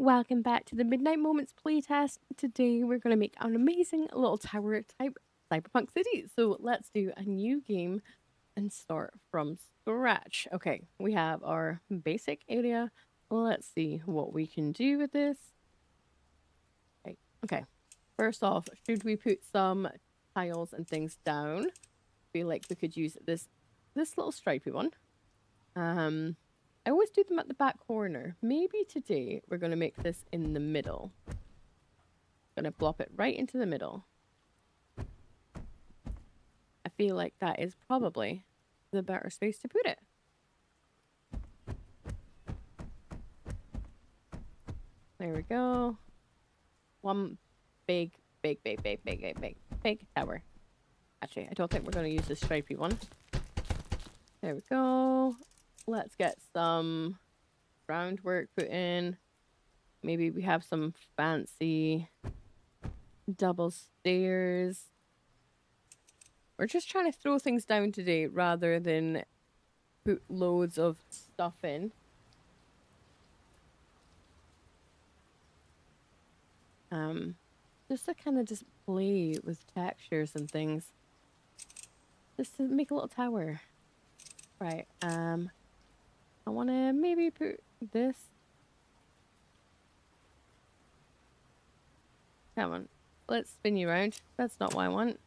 welcome back to the Midnight Moments playtest. Today we're going to make an amazing little tower type cyberpunk city. So let's do a new game and start from scratch. Okay, we have our basic area. Let's see what we can do with this. Okay. First off, should we put some tiles and things down? Feel like we could use this little stripy one. I always do them at the back corner. Maybe today we're going to make this in the middle. Going to plop it right into the middle. I feel like that is probably the better space to put it. There we go. One big tower. Actually, I don't think we're going to use the stripy one. There we go. Let's get some groundwork put in. Maybe we have some fancy double stairs. We're just trying to throw things down today rather than put loads of stuff in. Just to kind of just play with textures and things. Just to make a little tower. Right, I want to maybe put this. Come on, let's spin you around. That's not what I want.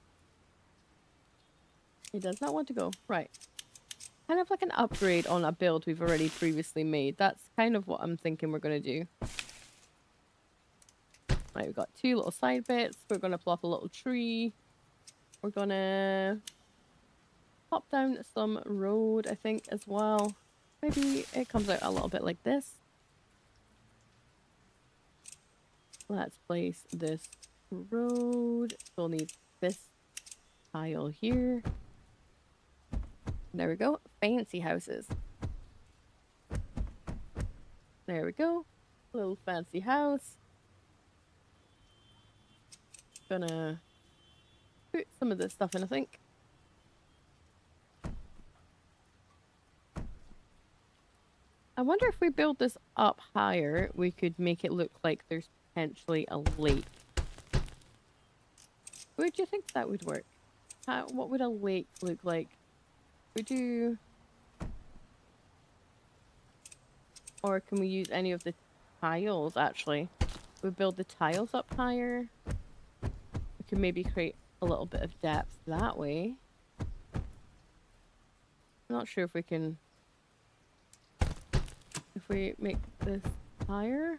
He does not want to go. Right. Kind of like an upgrade on a build we've already previously made. That's kind of what I'm thinking we're going to do. Right, we've got two little side bits. We're going to plop a little tree. We're going to pop down some road, I think, as well. Maybe it comes out a little bit like this. Let's place this road. We'll need this tile here. There we go. Fancy houses. There we go. Little fancy house. Gonna put some of this stuff in, I think. I wonder if we build this up higher, we could make it look like there's potentially a lake. Where do you think that would work? What would a lake look like? We do... Or can we use any of the tiles, actually? We build the tiles up higher. We can maybe create a little bit of depth that way. I'm not sure if we can... If we make this higher.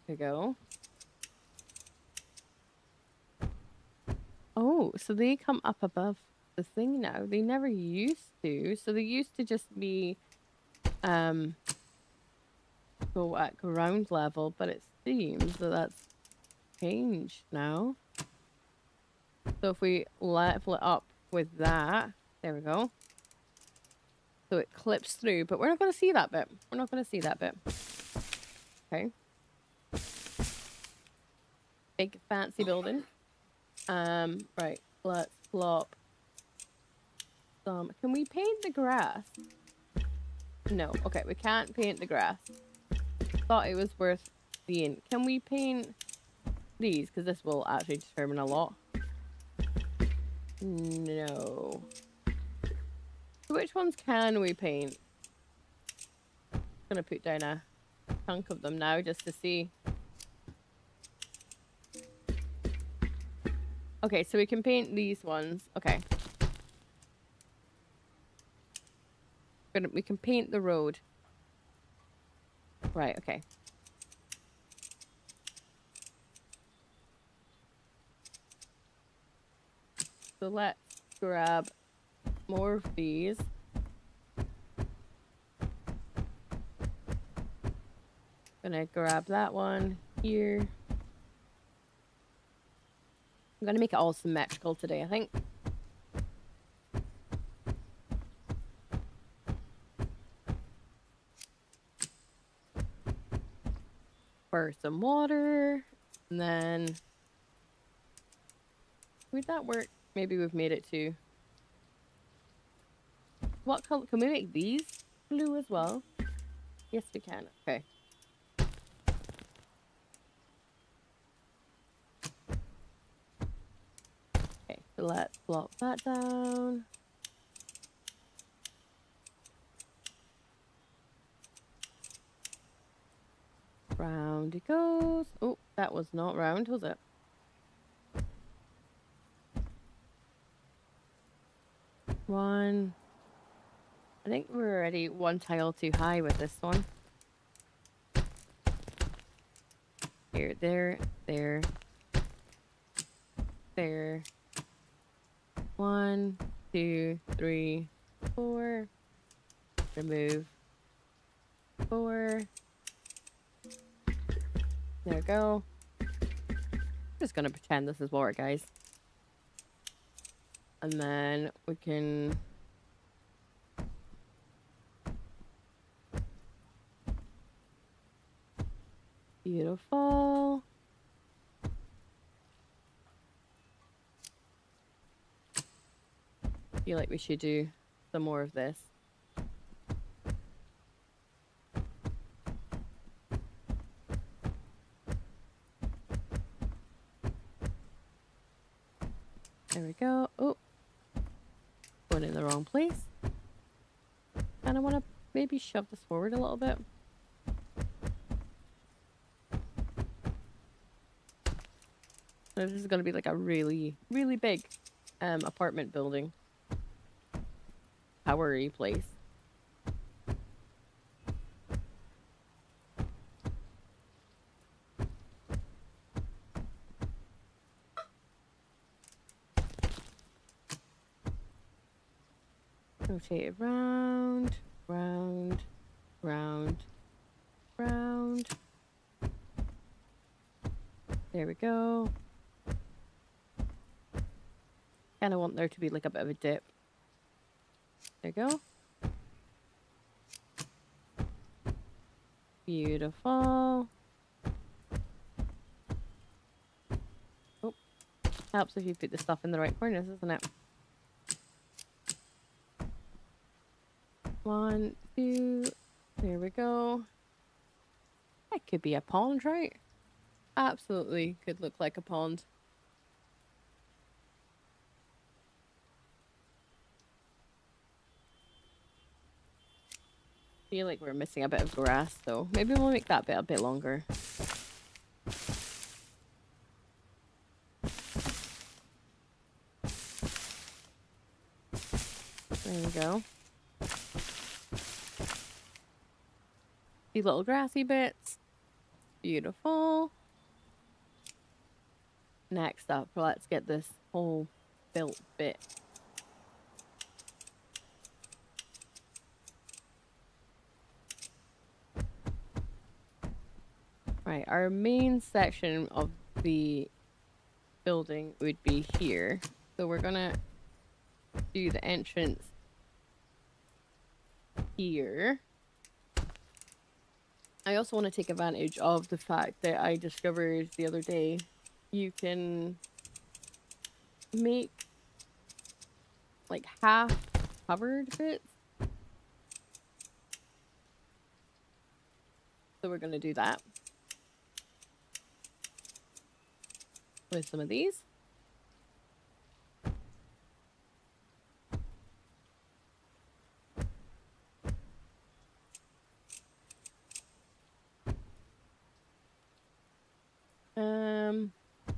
There we go. Oh, so they come up above the thing now. They never used to. So they used to just be go at ground level, but it seems that that's changed now. So if we level it up with that, there we go. So it clips through, but we're not going to see that bit. We're not going to see that bit. Okay. Big fancy building. Right, let's plop some. Can we paint the grass? No, okay, we can't paint the grass. Thought it was worth seeing. Can we paint these? Because this will actually determine a lot. No. Which ones can we paint? I'm gonna put down a chunk of them now just to see. Okay, so we can paint these ones. Okay. We can paint the road. Right, okay. So let's grab more of these. Gonna grab that one here. I'm gonna make it all symmetrical today, I think. Pour some water, and then would that work? Maybe we've made it too. What color? Can we make these blue as well? Yes, we can. Okay. Okay, so let's plop that down. Round it goes. Oh, that was not round, was it? One. I think we're already one tile too high with this one. Here, there, there, there. 1, 2, 3, 4. Remove 4. There we go. Just gonna pretend this is water, guys. And then we can beautiful. Feel like we should do some more of this. There we go. Oh, going in the wrong place. And I want to maybe shove this forward a little bit. So this is going to be like a really, really big apartment building. Towery place. Rotate it round, round, round, round. There we go. Kind of want there to be like a bit of a dip. There you go. Beautiful. Oh, helps if you put the stuff in the right corners, doesn't it? 1, 2. There we go. That could be a pond, right? Absolutely could look like a pond. Feel like we're missing a bit of grass, though. Maybe we'll make that bit a bit longer. There we go. These little grassy bits. Beautiful. Next up, let's get this whole built bit. Right, our main section of the building would be here. So we're gonna do the entrance here. I also want to take advantage of the fact that I discovered the other day you can make like half covered bits. So we're going to do that with some of these.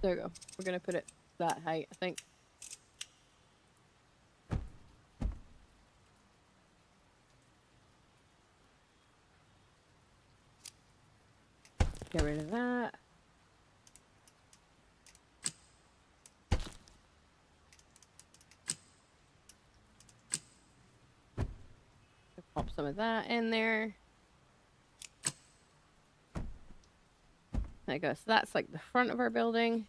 There we go. We're going to put it that height, I think. Get rid of that. Pop some of that in there. There you go. So that's like the front of our building.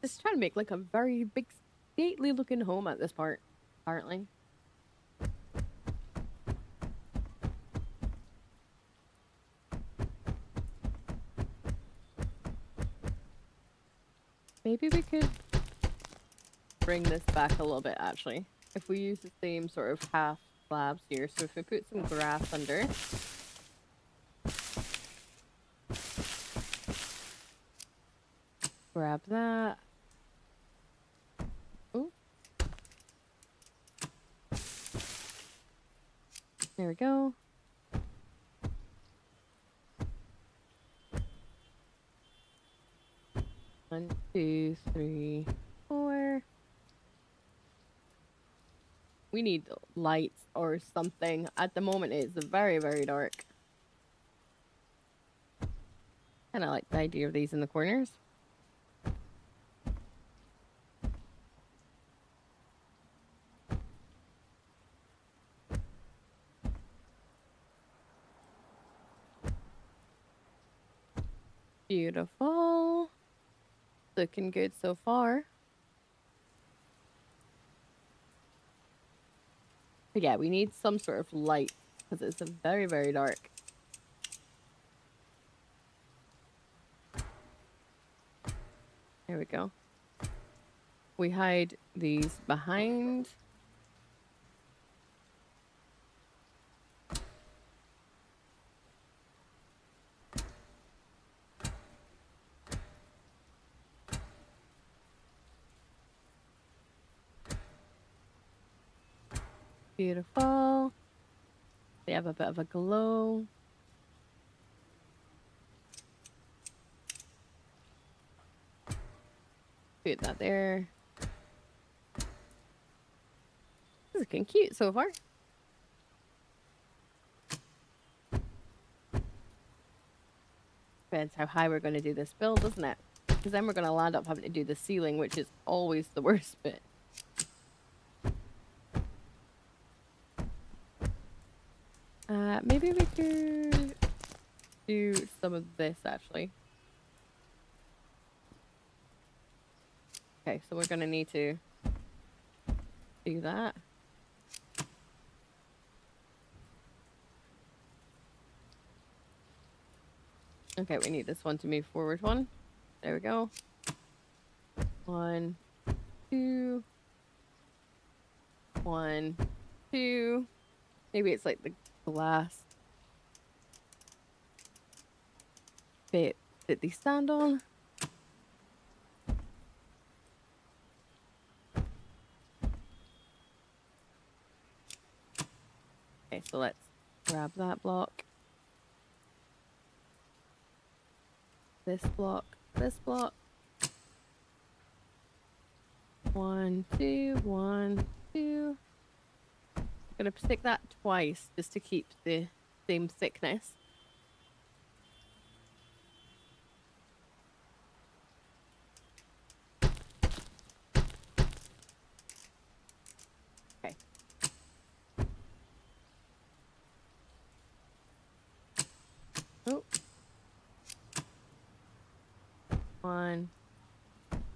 Just trying to make like a very big, stately looking home at this part, apparently. Maybe we could bring this back a little bit, actually. If we use the same sort of half slabs here. So if we put some grass under. Grab that. Oh. There we go. One, two, three, four. We need lights or something. At the moment, it's very, very dark. And I like the idea of these in the corners. Beautiful. Looking good so far. But yeah, we need some sort of light because it's very, very dark. There we go. We hide these behind. Beautiful. They have a bit of a glow. Put that there. This is looking cute so far. Depends how high we're going to do this build, doesn't it? Because then we're going to land up having to do the ceiling, which is always the worst bit. Maybe we could do some of this, actually. Okay, so we're going to need to do that. Okay, we need this one to move forward one. There we go. 1, 2. 1, 2. Maybe it's like the glass bit that they stand on. Okay, so let's grab that block. This block. This block. 1, 2, 1, 2. I'm gonna stick that twice just to keep the same thickness. Okay. Oh. 1,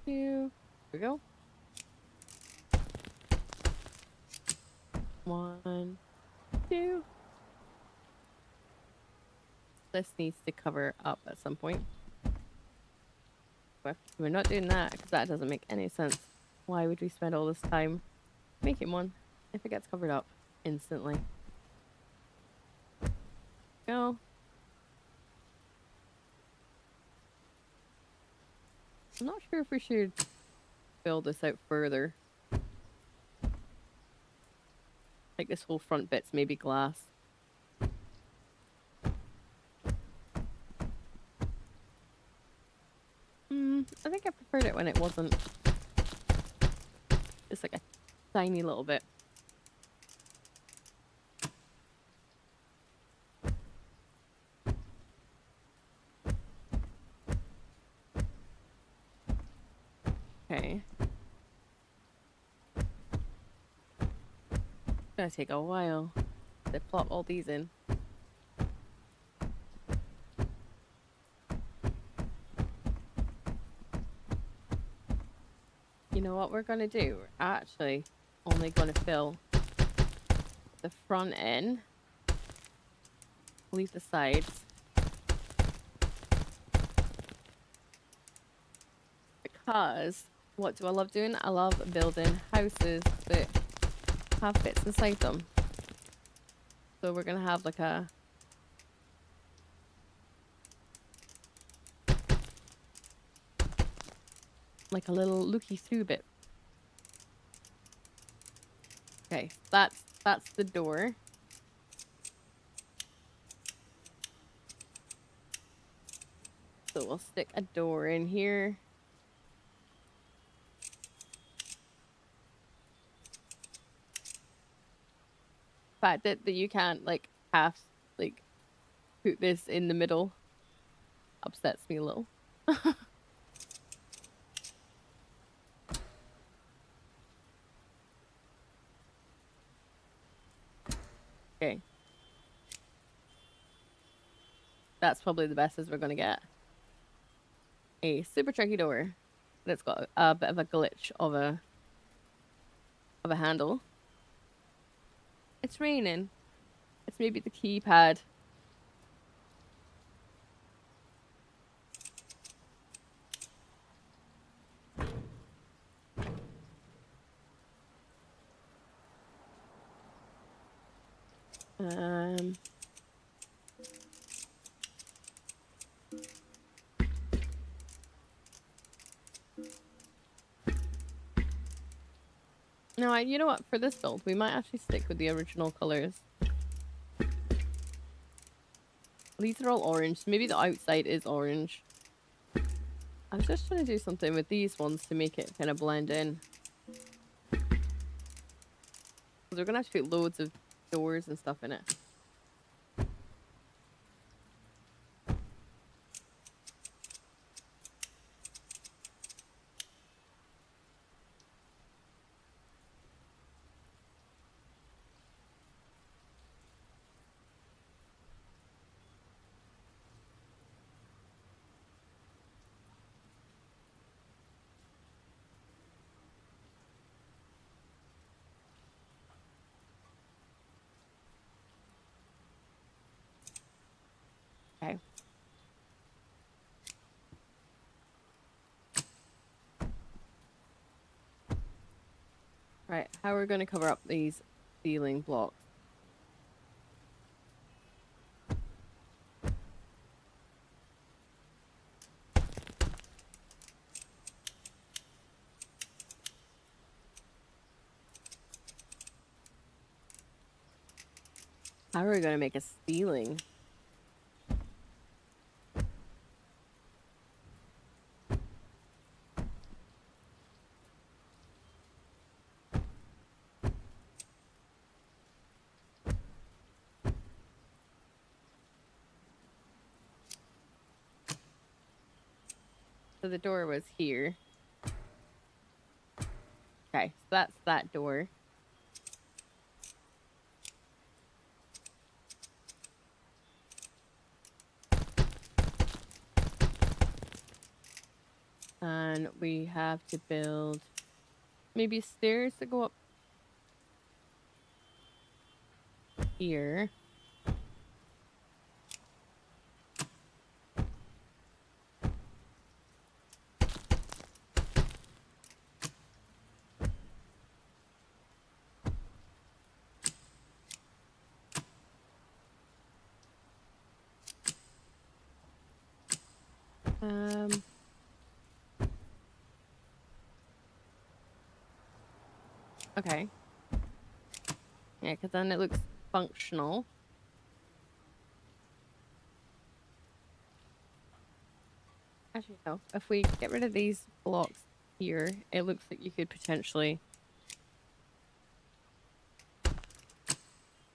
2. Here we go. 1, 2. This needs to cover up at some point. But we're not doing that because that doesn't make any sense. Why would we spend all this time making one if it gets covered up instantly? Go. I'm not sure if we should build this out further. Like this whole front bit's maybe glass. I think I preferred it when it wasn't. Just like a tiny little bit. Okay. It's gonna take a while to plop all these in. You know what we're gonna do? We're actually only gonna fill the front end. Leave the sides. because what do I love doing? I love building houses that have bits inside them. So we're gonna have like a little looky through bit. Okay, that's the door. So we'll stick a door in here. The fact that you can't like like put this in the middle upsets me a little. Okay. That's probably the best as we're gonna get. A super tricky door that's got a bit of a glitch of a handle. It's raining. It's maybe the keypad. No, you know what? For this build, we might actually stick with the original colors. These are all orange. Maybe the outside is orange. I was just trying to do something with these ones to make it kind of blend in. We're gonna have to put loads of doors and stuff in it. Okay. Right, how are we going to cover up these ceiling blocks? How are we going to make a ceiling? So the door was here. Okay, so that's that door. And we have to build maybe stairs to go up here. Okay. Yeah, because then it looks functional. Actually, no. If we get rid of these blocks here, it looks like you could potentially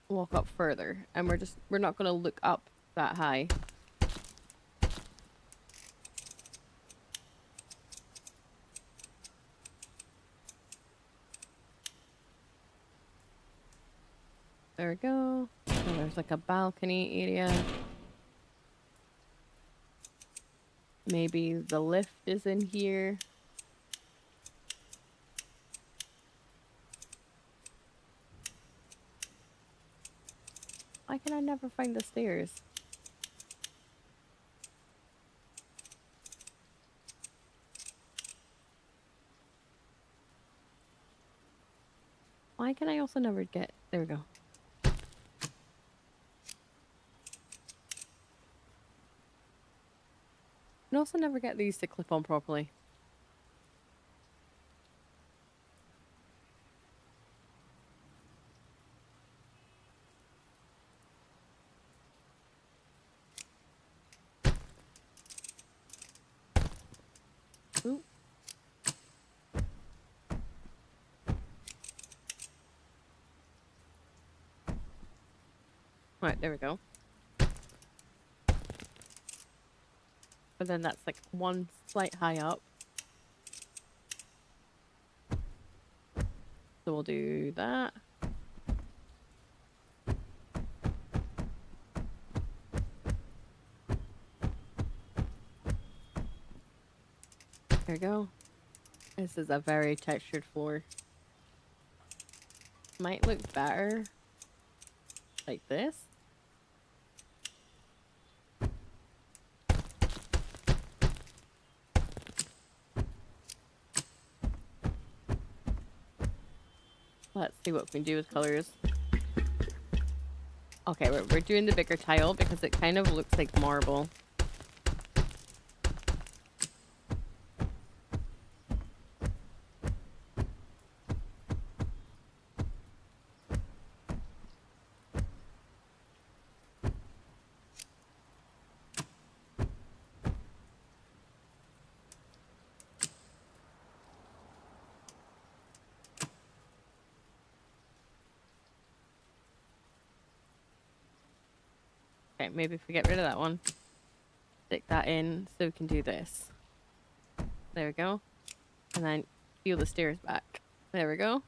walk up further. And we're not going to look up that high. There we go. So there's like a balcony area. Maybe the lift is in here. Why can I never find the stairs? Why can I also never get... There we go. I can also never get these to clip on properly. Ooh. Right, there we go. But then that's like one slight high up. So we'll do that. There we go. This is a very textured floor. Might look better like this. Let's see what we can do with colors. Okay, we're doing the bigger tile because it kind of looks like marble. Okay, maybe if we get rid of that one, stick that in so we can do this. There we go. And then peel the stairs back. There we go.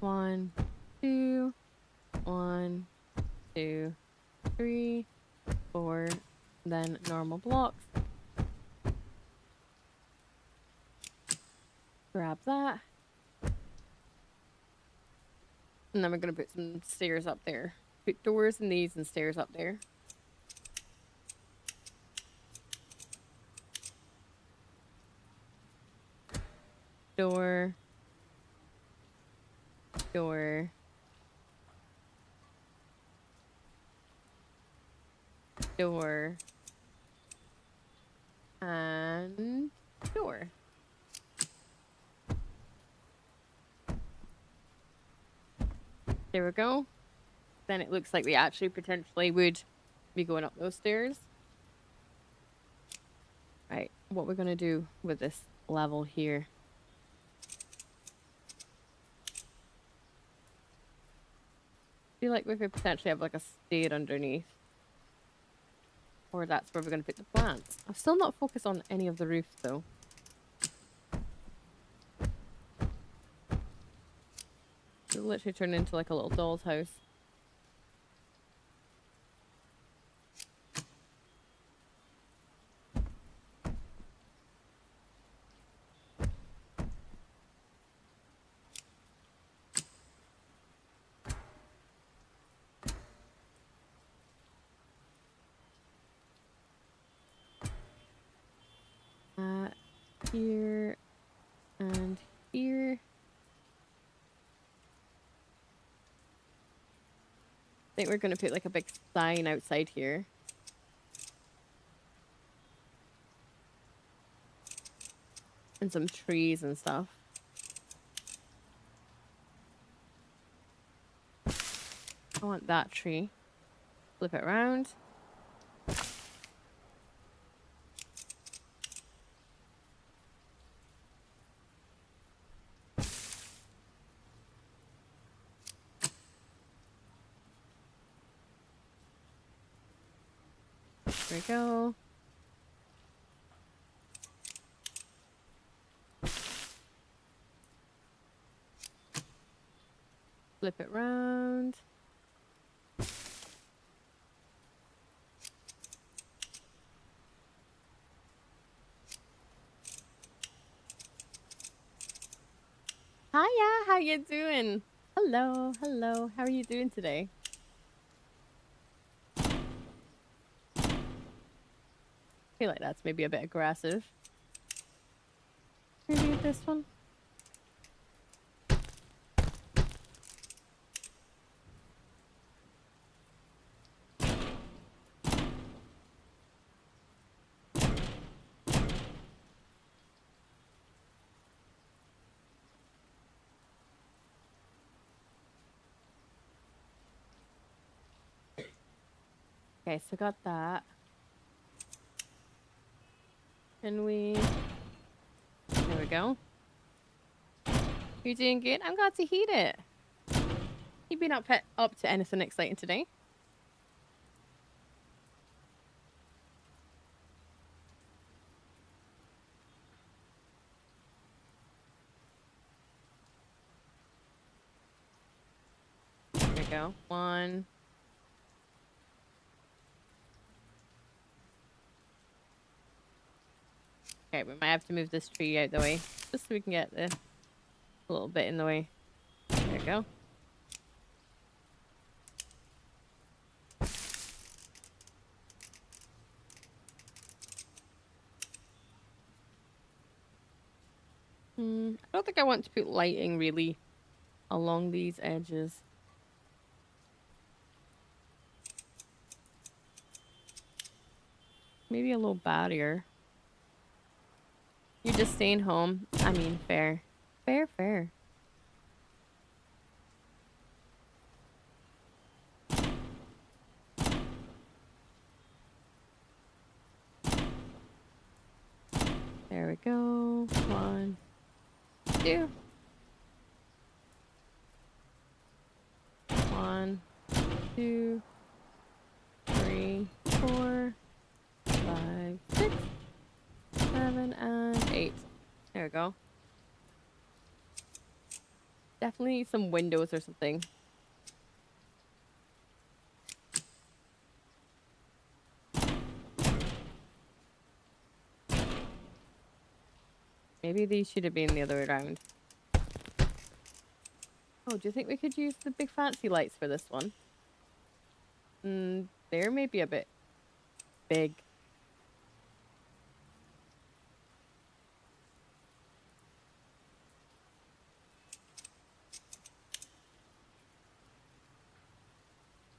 One, two, 1, 2, 3, 4, then normal blocks. Grab that. And then we're going to put some stairs up there. Put doors in these and stairs up there. Door. Door. Door. And door. There we go. Then it looks like we actually potentially would be going up those stairs. Right, what we're going to do with this level here. I feel like we could potentially have like a stair underneath. Or that's where we're going to put the plants. I've still not focused on any of the roofs though. It'll literally turn into like a little doll's house. Here and here. I think we're going to put like a big sign outside here. And some trees and stuff. I want that tree. Flip it around. There we go. Flip it round. Hiya, how you doing? Hello, hello. How are you doing today? I feel like that's maybe a bit aggressive. Maybe this one. Okay, so got that. Can we... There we go. You're doing good? I'm glad to hear it. You been up to anything exciting today? There we go. One. Okay, we might have to move this tree out the way. Just so we can get the little bit in the way. There we go. I don't think I want to put lighting really along these edges. Maybe a little barrier. You're just staying home. I mean, fair. Fair, fair. There we go. 1, 2. 1, 2, 3, 4, 5, 6, 7, and 8. There we go. Definitely need some windows or something. Maybe these should have been the other way around. Oh, do you think we could use the big fancy lights for this one? They're maybe a bit big.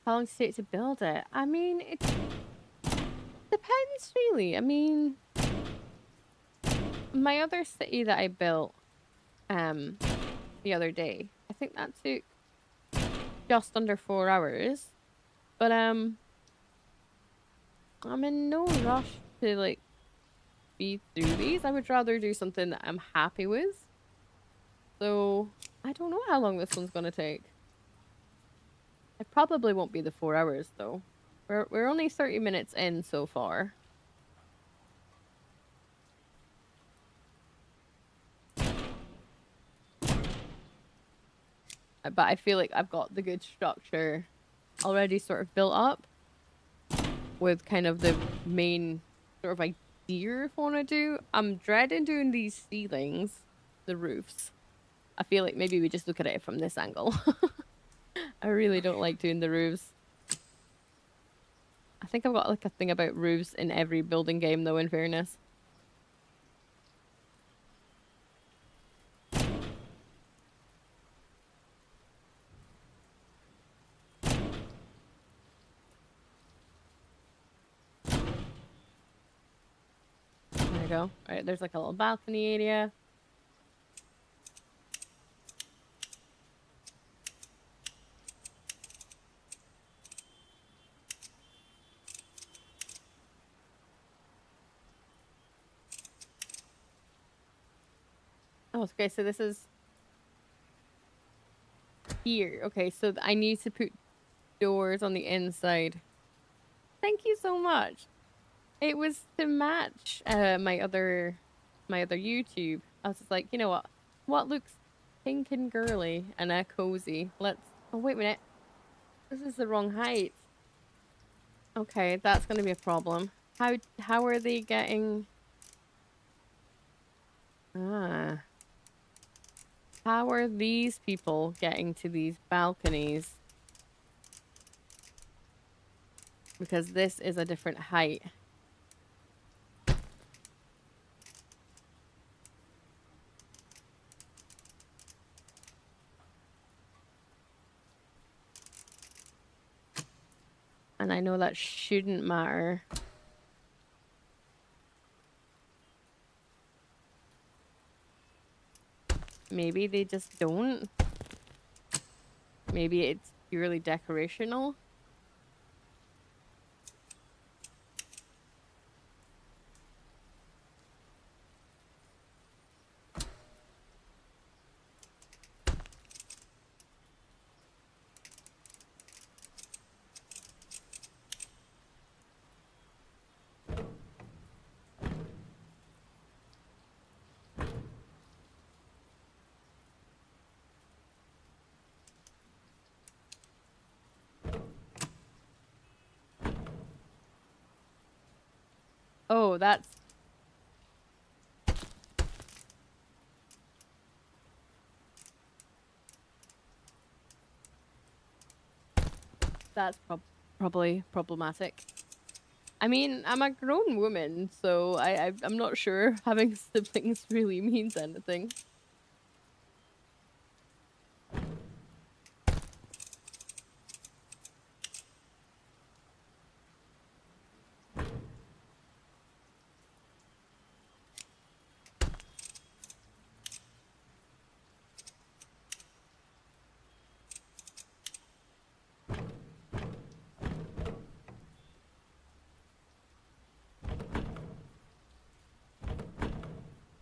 How long does it take to build it? I mean, it depends really. I mean, my other city that I built the other day, I think that took just under 4 hours. But I'm in no rush to like be through these. I would rather do something that I'm happy with. So I don't know how long this one's gonna take. It probably won't be the 4 hours though. We're only 30 minutes in so far. But I feel like I've got the good structure already sort of built up with kind of the main sort of idea if I want to do. I'm dreading doing these ceilings, the roofs. I feel like maybe we just look at it from this angle. I really don't like doing the roofs. I think I've got like a thing about roofs in every building game though, in fairness. There we go. Alright, there's like a little balcony area. Oh, okay, so this is here. Okay, so I need to put doors on the inside. Thank you so much. It was to match my other YouTube. I was just like, you know what looks pink and girly and cozy. Let's. Oh wait a minute, this is the wrong height. Okay, that's gonna be a problem. How are they getting? Ah. How are these people getting to these balconies? Because this is a different height. And I know that shouldn't matter. Maybe they just don't. Maybe it's purely decorational. Oh, that's probably problematic. I mean, I'm a grown woman, so I'm not sure having siblings really means anything.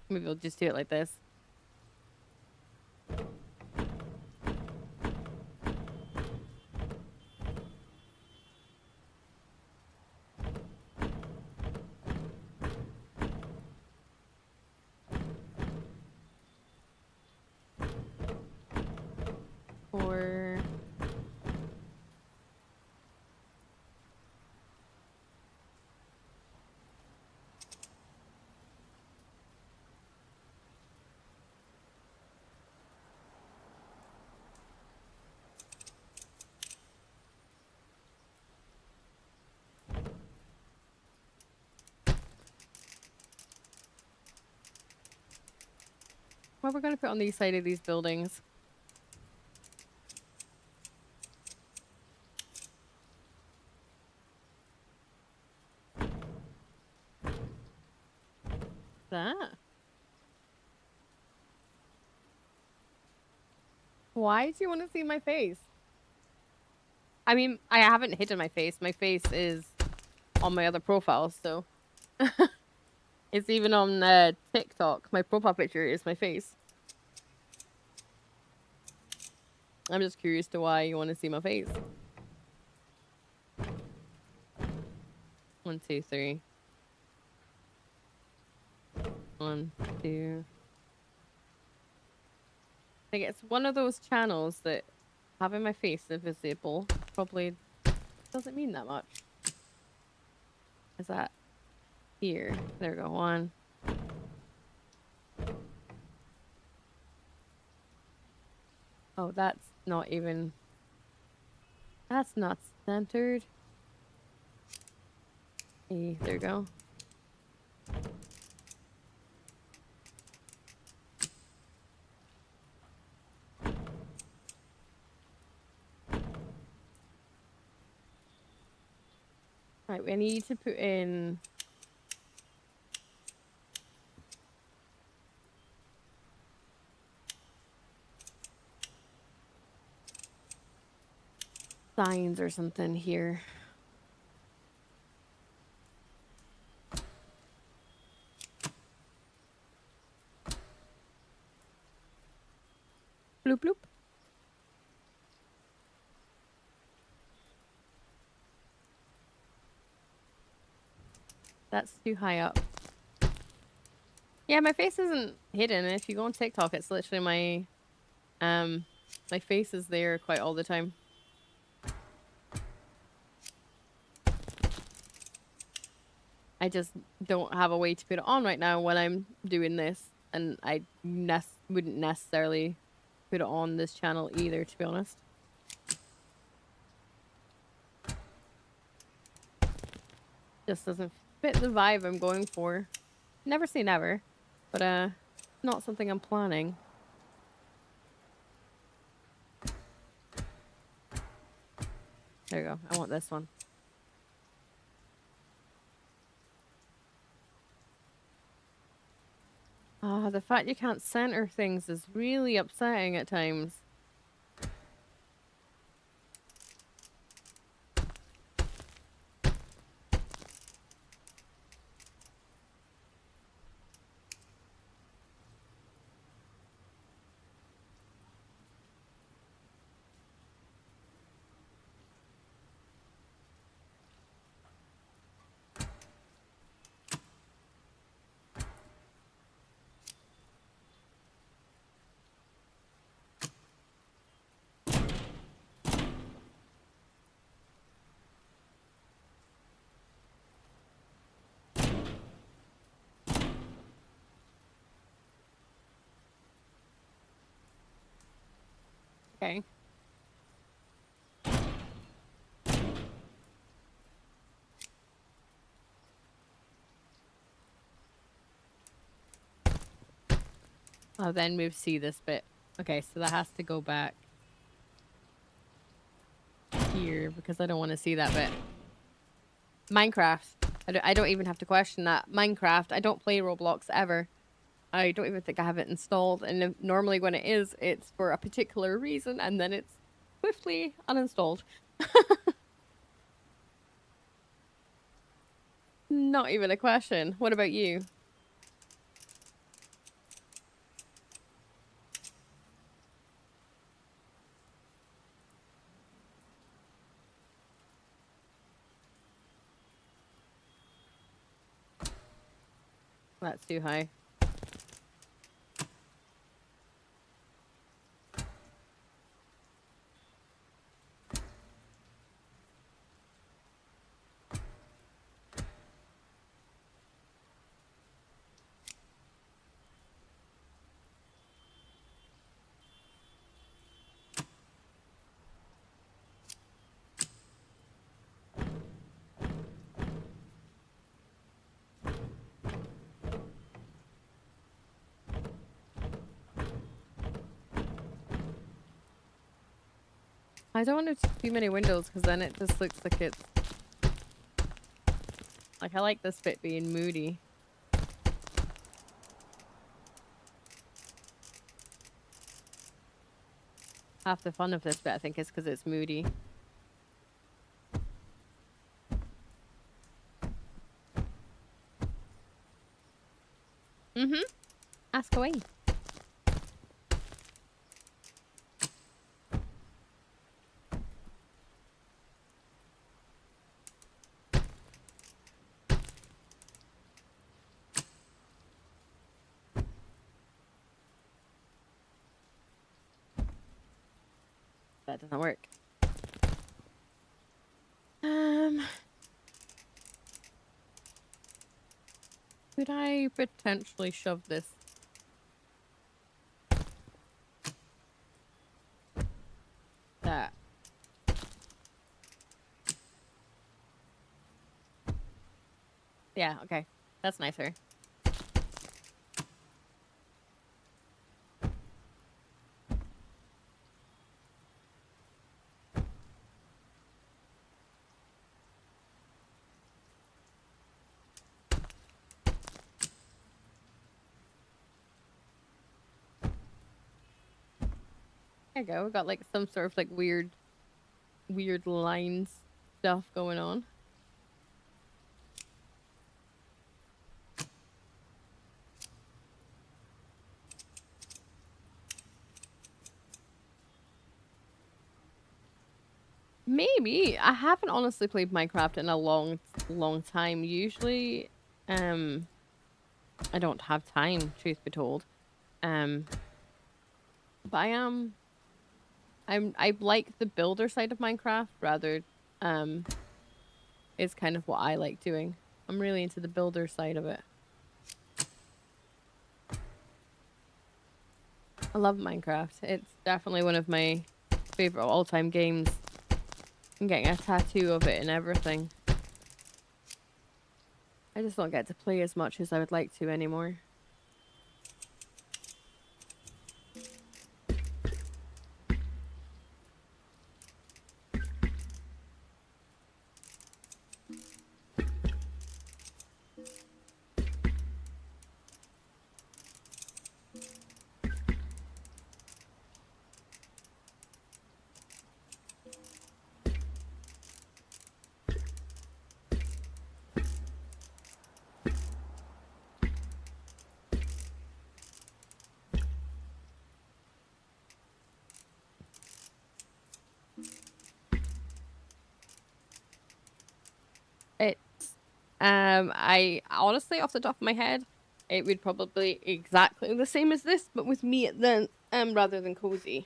Maybe we'll just do it like this. Or what we're gonna put on the side of these buildings. That. Why do you want to see my face? I mean, I haven't hidden my face. My face is on my other profiles, so it's even on TikTok. My profile picture is my face. I'm just curious to why you want to see my face. 1, 2, 3. 1, 2. Like, it's one of those channels that having my face invisible probably doesn't mean that much. Is that here? There we go. 1. Oh, that's not even... That's not centered. Hey, there we go. Right, we need to put in... signs or something here. Bloop bloop. That's too high up. Yeah, my face isn't hidden. If you go on TikTok, it's literally my face is there quite all the time. I just don't have a way to put it on right now when I'm doing this, and I wouldn't necessarily put it on this channel either, to be honest. Just doesn't fit the vibe I'm going for. Never say never, but not something I'm planning. There you go. I want this one. Ah, the fact you can't center things is really upsetting at times. Okay. I'll then move C this bit. Okay, so that has to go back here because I don't want to see that bit. Minecraft. I don't even have to question that. Minecraft. I don't play Roblox ever. I don't even think I have it installed. And normally when it is, it's for a particular reason and then it's swiftly uninstalled. Not even a question. What about you? That's too high. I don't want too many windows because then it just looks like it's... Like, I like this bit being moody. Half the fun of this bit, I think, is because it's moody. Mm-hmm. Ask away. That doesn't work. Could I potentially shove this? That. Yeah, okay. That's nicer. There you go. We got like some sort of like weird lines stuff going on. Maybe. I haven't honestly played Minecraft in a long time. Usually, I don't have time, truth be told. But I like the builder side of Minecraft rather, is kind of what I like doing. I'm really into the builder side of it. I love Minecraft. It's definitely one of my favorite all-time games. I'm getting a tattoo of it and everything. I just don't get to play as much as I would like to anymore. It's I honestly, off the top of my head, it would probably exactly the same as this, but with me then rather than cozy.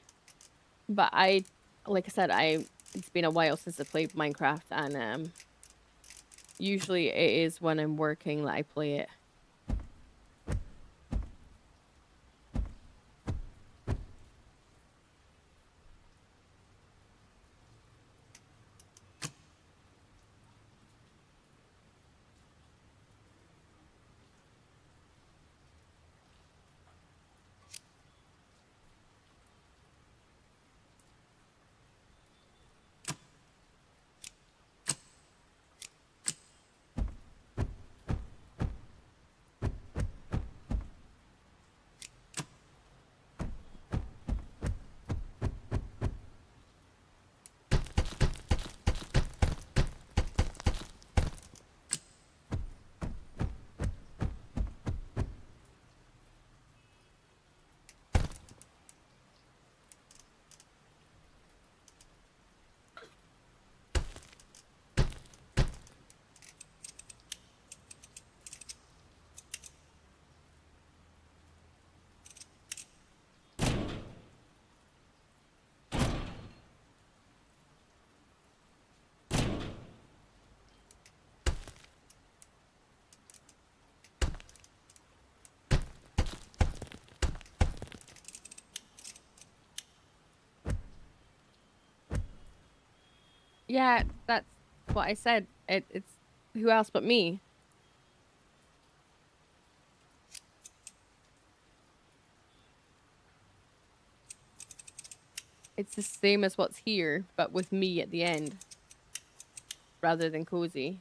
But like I said, it's been a while since I played Minecraft, and usually it is when I'm working that I play it. Yeah, that's what I said. It's who else but me. It's the same as what's here, but with me at the end rather than cozy.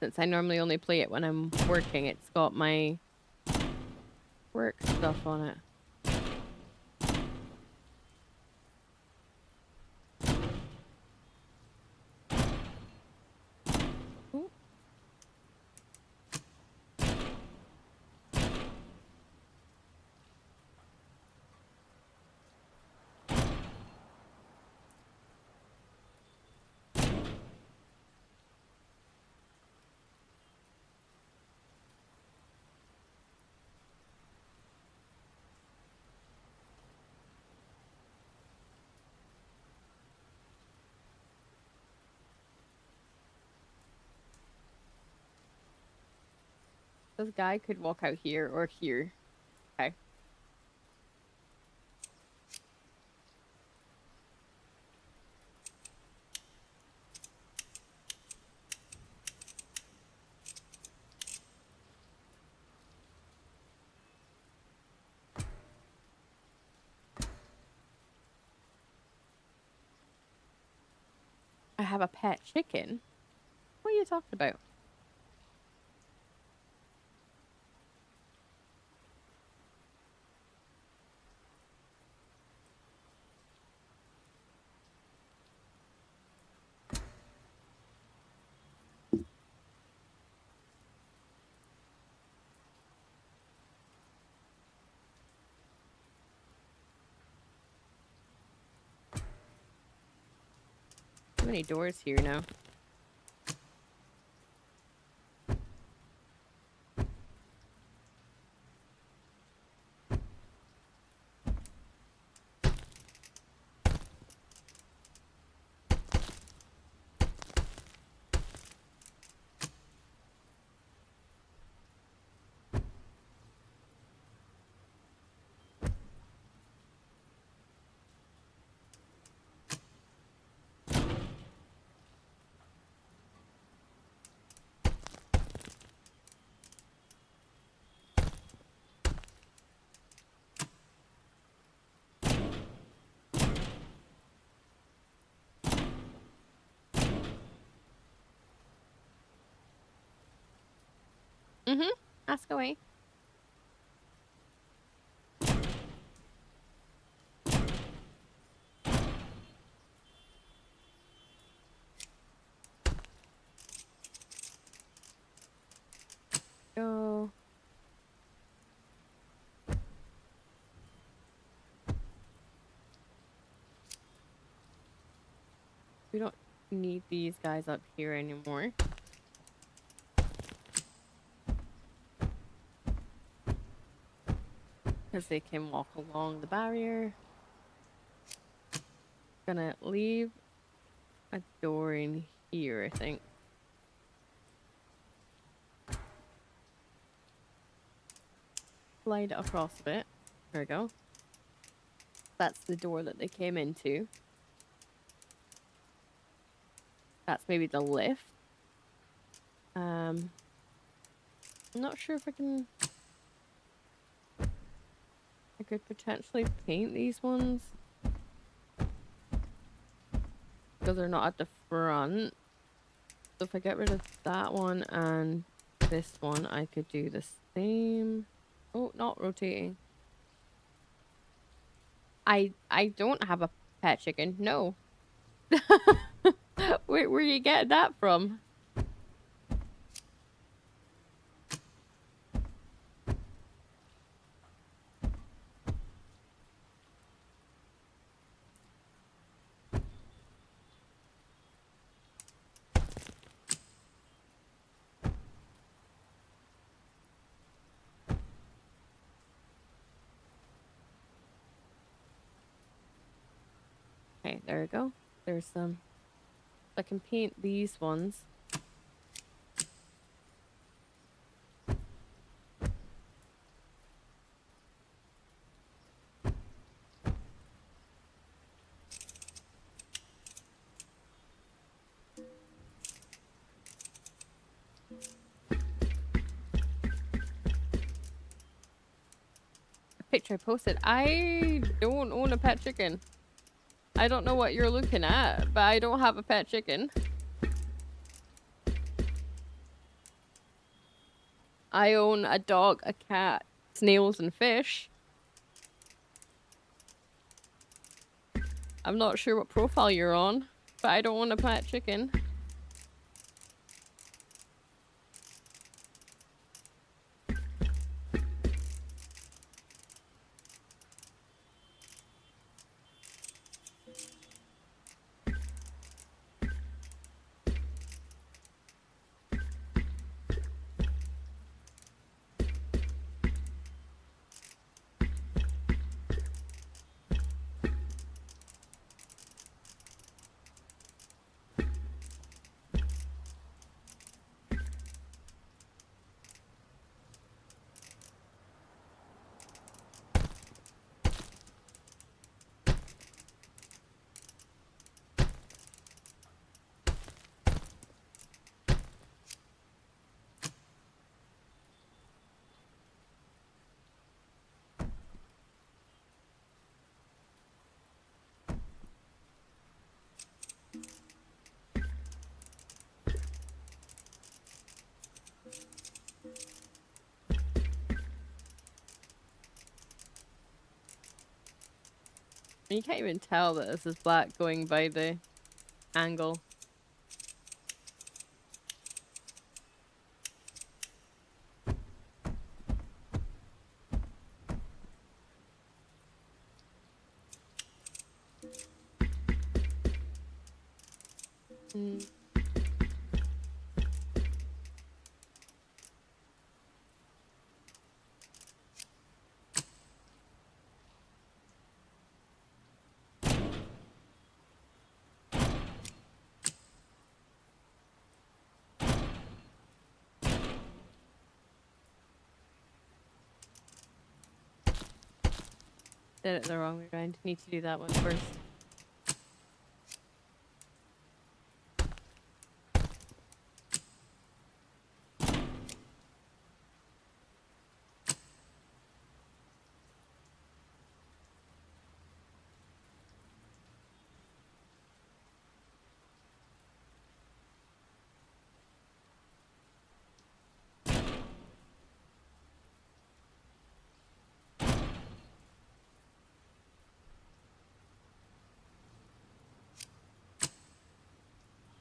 Since I normally only play it when I'm working, it's got my work stuff on it. Ooh. This guy could walk out here or here. Okay. I have a pet chicken. What are you talking about? Too many doors here now. Mm-hmm. Ask away. Go. We don't need these guys up here anymore. Because they can walk along the barrier. Gonna leave a door in here, I think. Slide it across a bit. There we go. That's the door that they came into. That's maybe the lift. I'm not sure if I can... I could potentially paint these ones. Because they're not at the front. So if I get rid of that one and this one, I could do the same. Oh, not rotating. I don't have a pet chicken. No. Where you get that from? Okay, there we go. There's some. I can paint these ones. The picture I posted. I don't own a pet chicken. I don't know what you're looking at, but I don't have a pet chicken. I own a dog, a cat, snails, and fish. I'm not sure what profile you're on, but I don't own a pet chicken. You can't even tell that this is black going by the angle. Mm. Did it the wrong way around. Need to do that one first.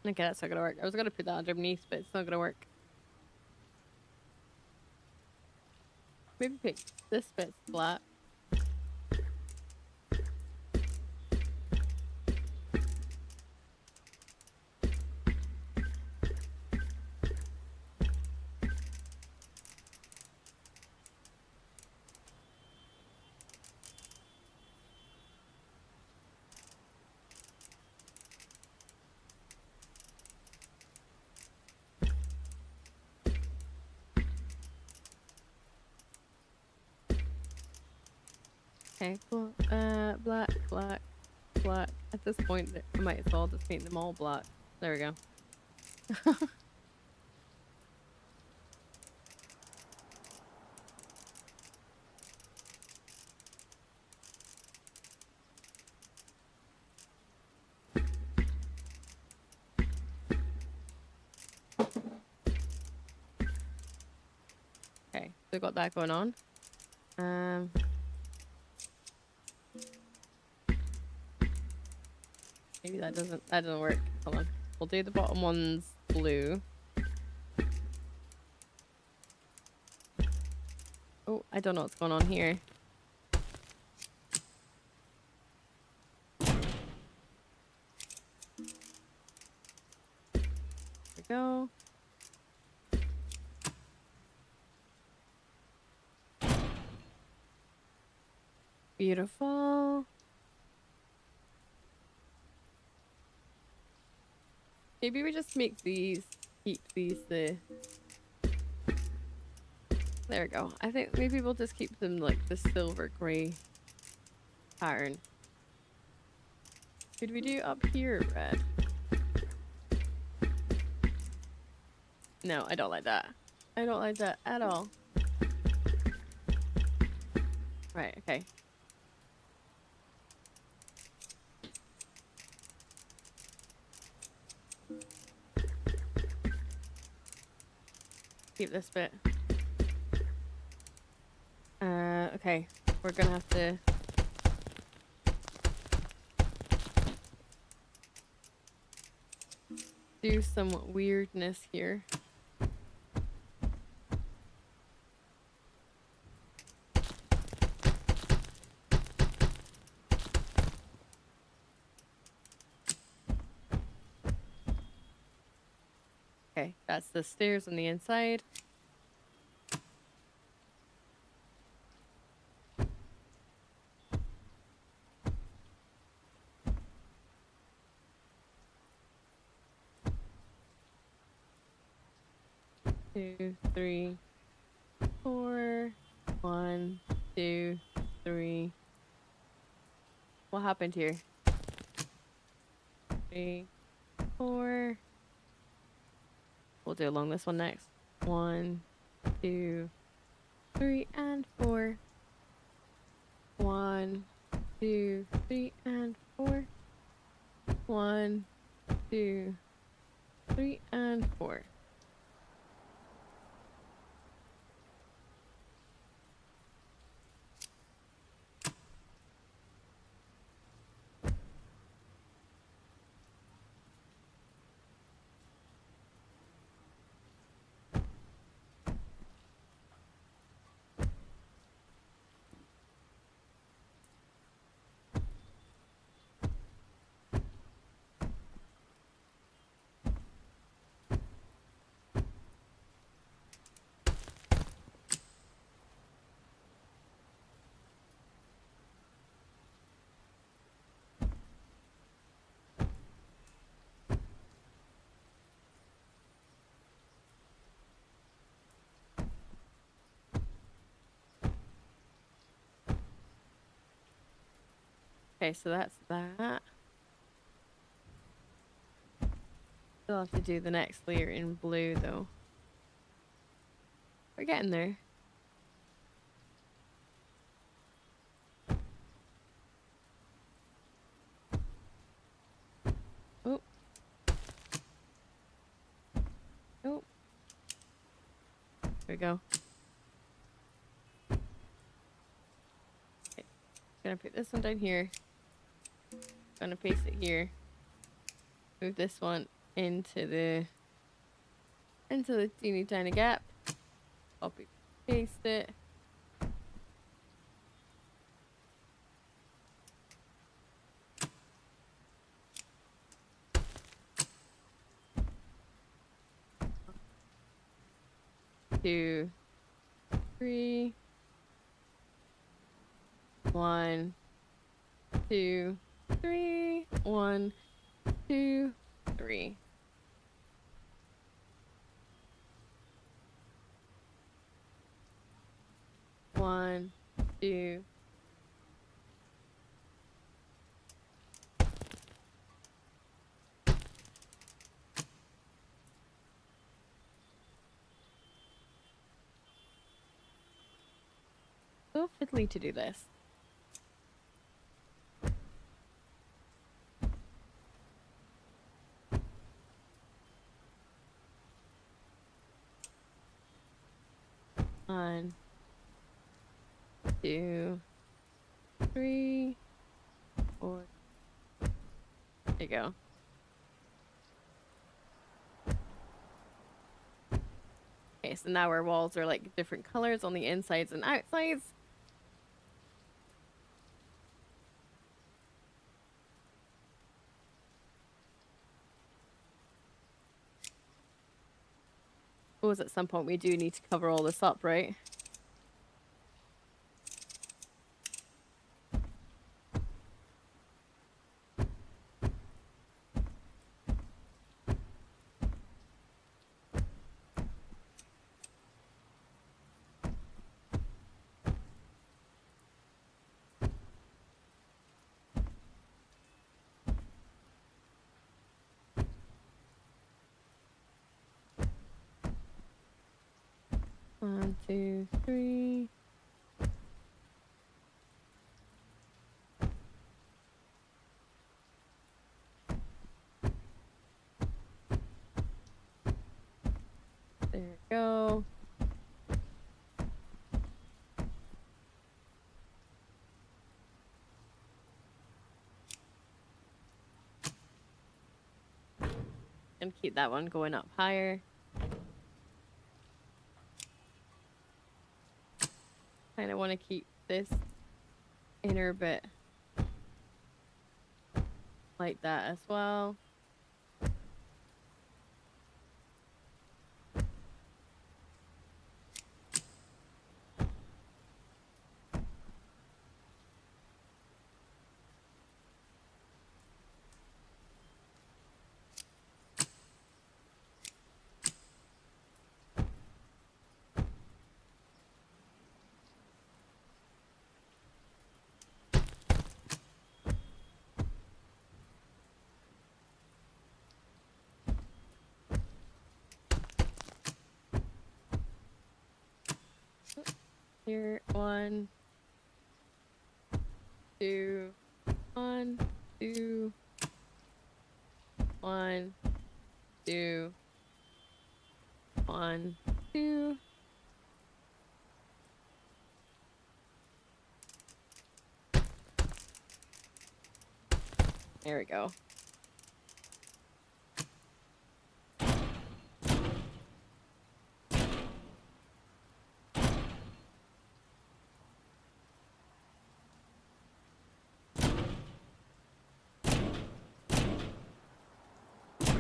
Okay, that's not gonna work. I was gonna put that underneath, but it's not gonna work. Maybe pick this bit flat. Okay, cool. Black, black, black. At this point, I might as well just paint them all black. There we go. Okay, so got that going on. Maybe that doesn't work. Hold on. We'll do the bottom ones blue. Oh, I don't know what's going on here. There we go. Beautiful. Maybe we just make these, keep these the... There we go. I think maybe we'll just keep them like the silver grey pattern. Could we do up here red? No, I don't like that. I don't like that at all. Right, okay. Keep this bit. Okay. We're gonna have to... do some weirdness here. Okay, that's the stairs on the inside. Two, three, four. 1, 2, 3. What happened here? 3, 4. We'll do along this one next. 1, 2, 3, and 4. 1, 2, 3, and 4. 1, 2, 3, and 4. Okay, so that's that. Still have to do the next layer in blue though. We're getting there. Oh. Oh. There we go. Okay. Gonna put this one down here. Gonna paste it here. Move this one into the teeny tiny gap. Copy, paste it. Two, three. 1, 2, 3. 1, 2, 3. One, two. So fiddly to do this. One, 2, 3, 4. There you go. Okay, so now our walls are like different colors on the insides and outsides. Suppose at some point we do need to cover all this up, right? One, 2, 3. There we go. And keep that one going up higher. Kind of want to keep this inner bit like that as well. Here, 1, 2, 1, 2, 1, 2, 1, 2. There we go.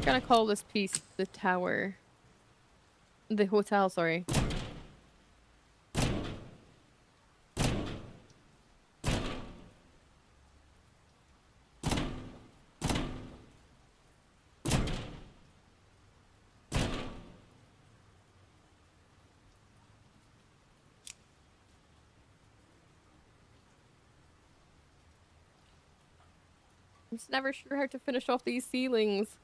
We're gonna call this piece the tower. The hotel, sorry. I'm just never sure how to finish off these ceilings.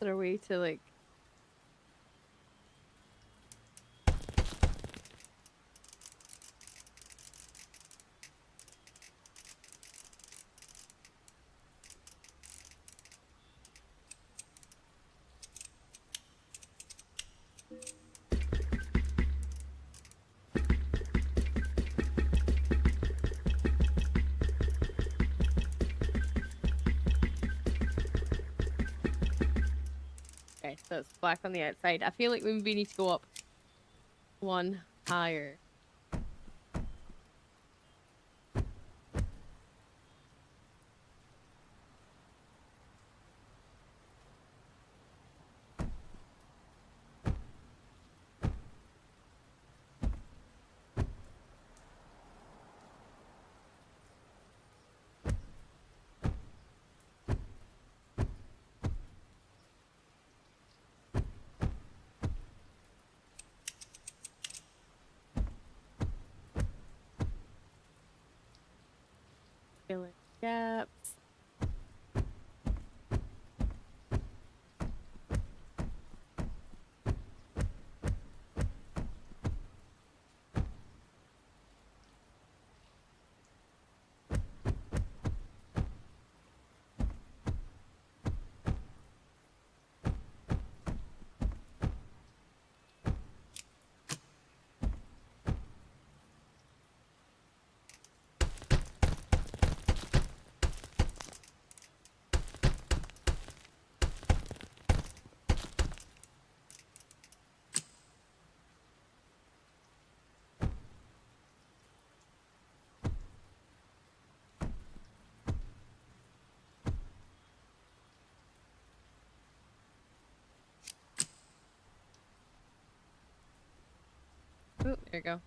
there a way to like? Okay, so it's black on the outside. I feel like we maybe need to go up one higher. Fill in gaps. Oh, there you go.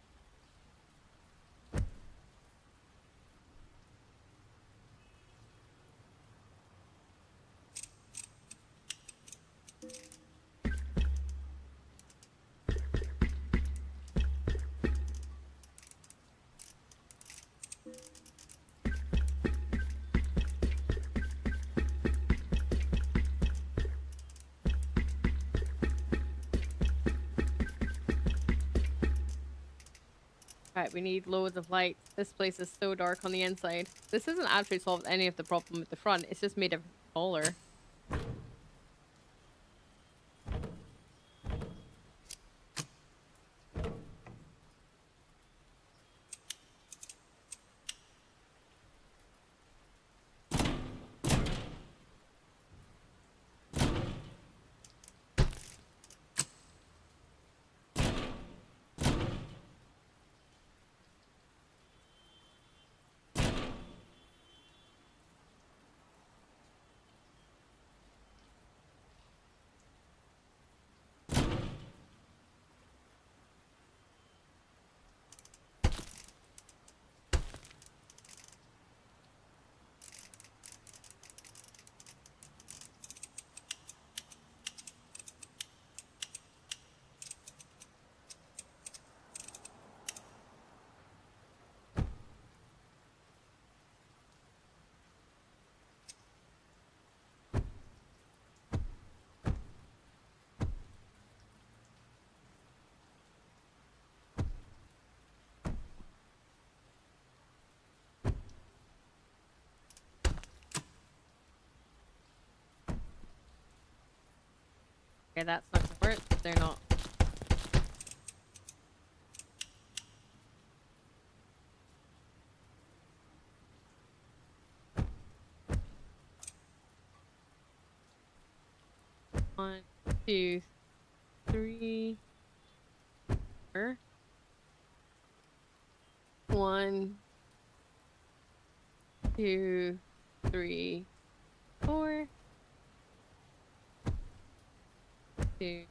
Right, we need loads of light. This place is so dark on the inside. This isn't actually solved any of the problem with the front. It's just made it taller. Okay, that's not gonna work. They're not. One, two, three. Four. One, two, three, four. Two.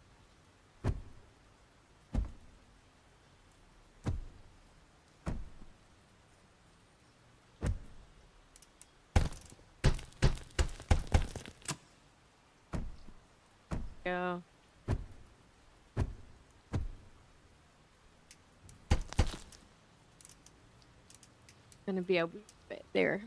Go. Gonna be a wee bit there.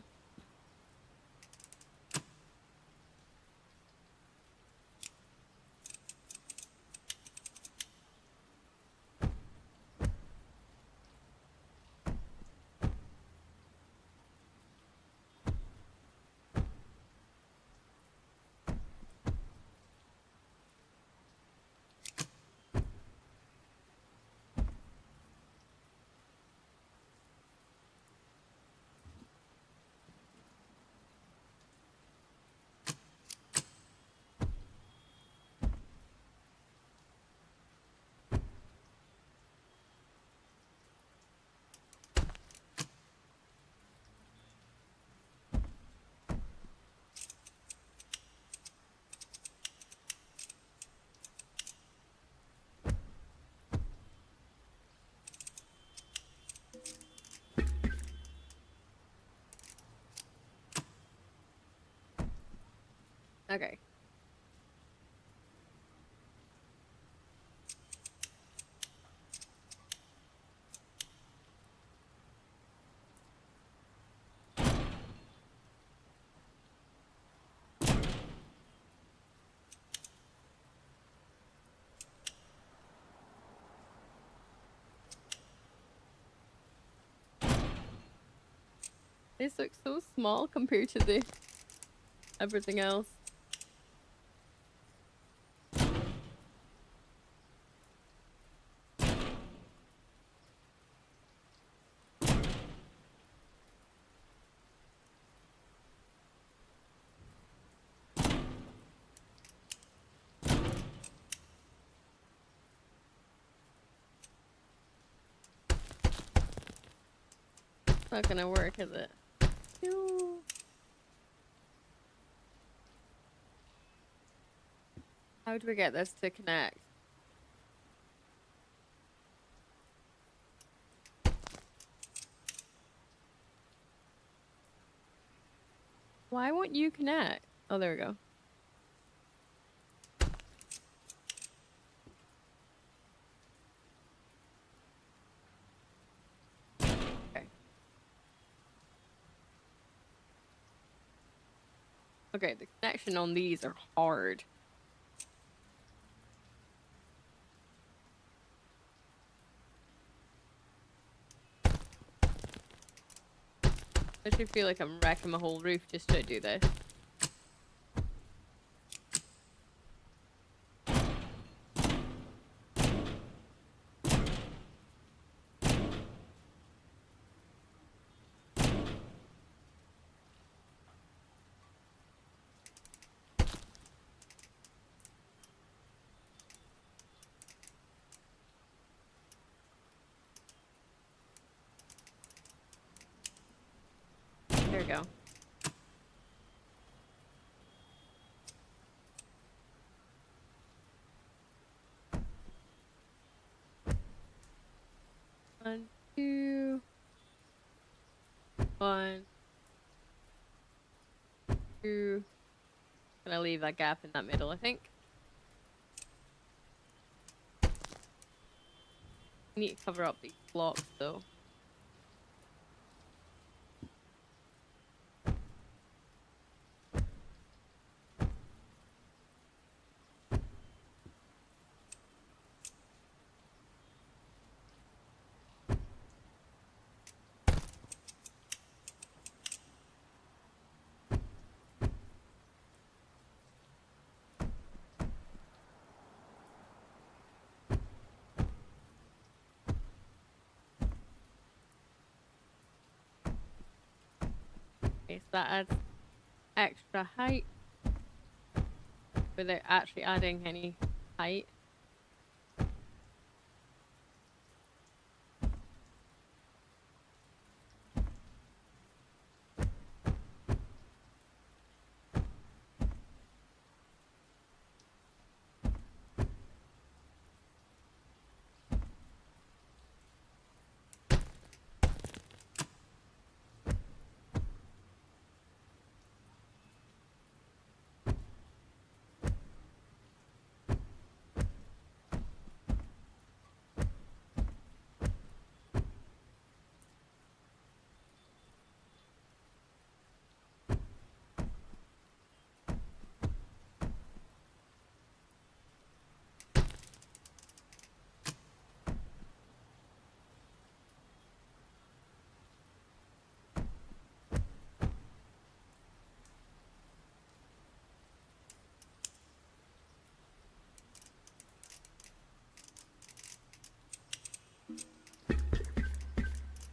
Okay. This looks so small compared to the everything else. Not gonna work, is it? No. How do we get this to connect? Why won't you connect? Oh, there we go. Okay. Okay, the connection on these are hard. I should feel like I'm wrecking my whole roof just to do this. There we go. One, two. One, two. Gonna leave that gap in that middle, I think. Need to cover up these blocks though. Okay, so that adds extra height without actually adding any height.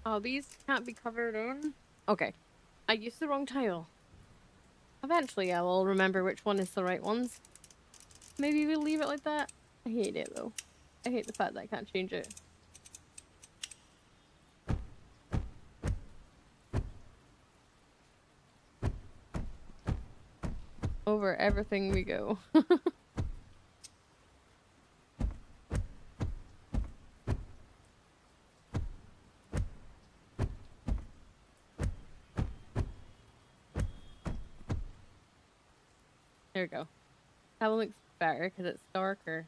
Oh, these can't be covered in? Okay. I used the wrong tile. Eventually I will remember which one is the right ones. Maybe we'll leave it like that. I hate it though. I hate the fact that I can't change it. Over everything we go. There we go. That one looks better because it's darker.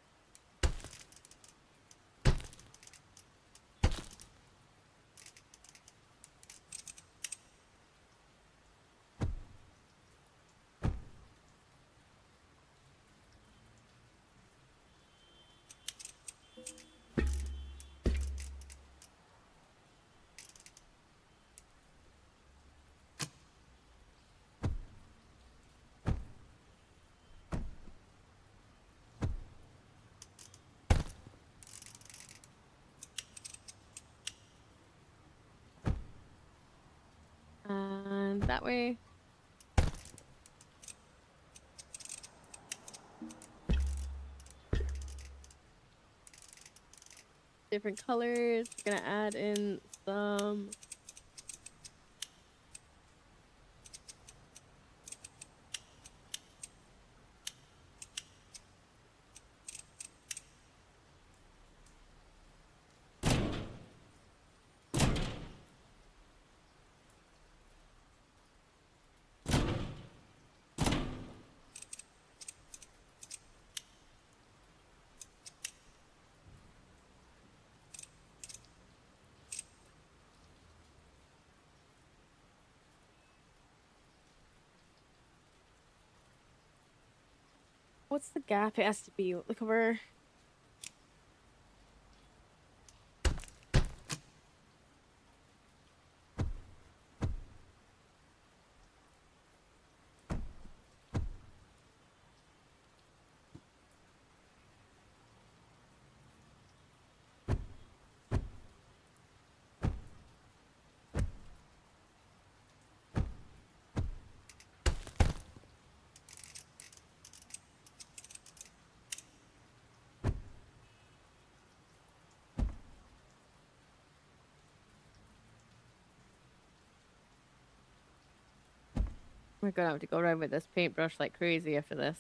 And that way. Different colors. We're gonna add in some what's the gap? It has to be like over. We're gonna have to go around with this paintbrush like crazy after this.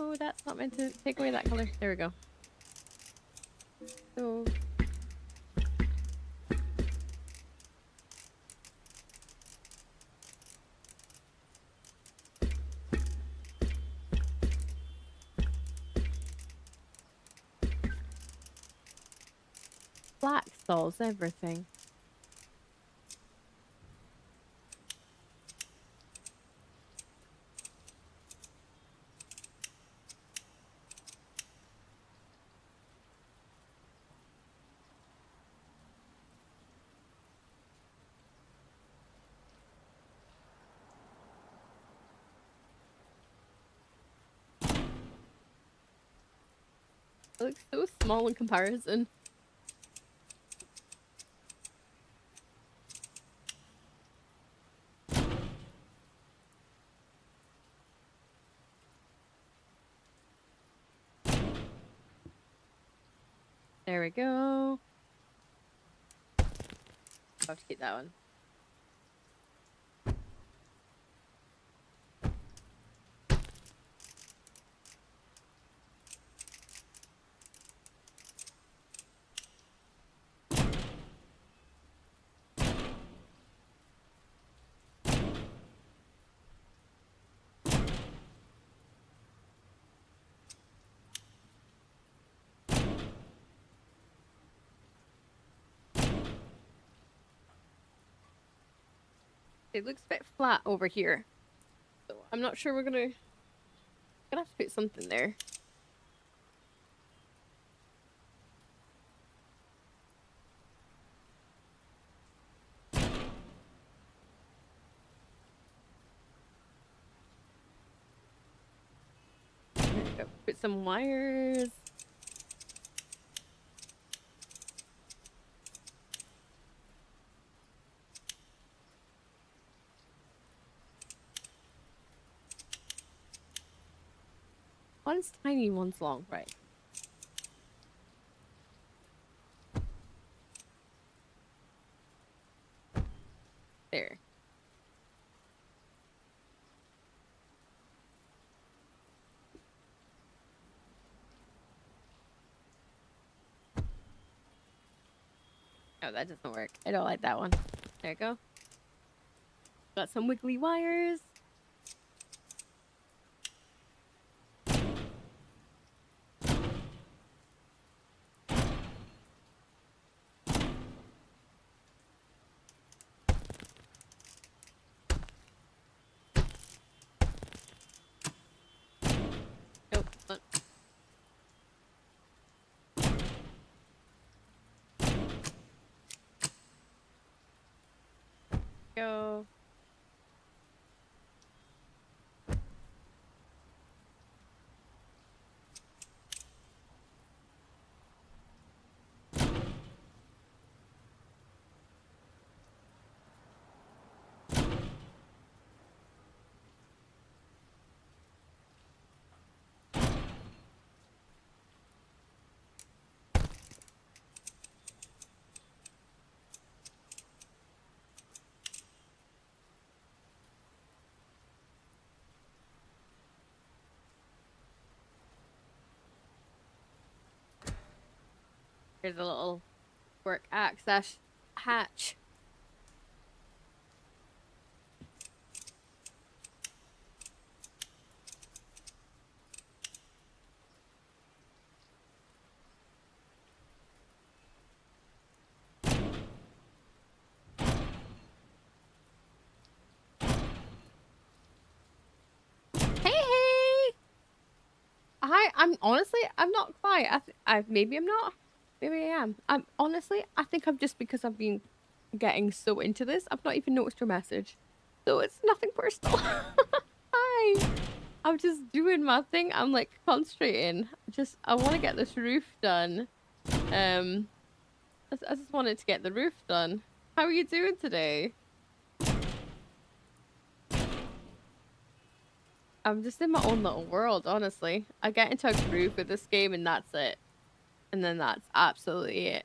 Oh, that's not meant to take away that color. There we go. So black solves everything. It looks so small in comparison. There we go. I'll have to keep that one. It looks a bit flat over here. So I'm not sure we're gonna have to put something there. There we go. Put some wires. One's tiny, one's long, right? There. Oh, that doesn't work. I don't like that one. There you go. Got some wiggly wires. Nope. Go. Here's a little work access hatch. Hey! I'm honestly, I'm not quite. Maybe I'm not. Maybe I am. I'm honestly, I think I'm just because I've been getting so into this, I've not even noticed your message. So it's nothing personal. Hi. I'm just doing my thing. I'm like concentrating. I want to get this roof done. I just wanted to get the roof done. How are you doing today? I'm just in my own little world, honestly. I get into a groove with this game and that's it. And then that's absolutely it.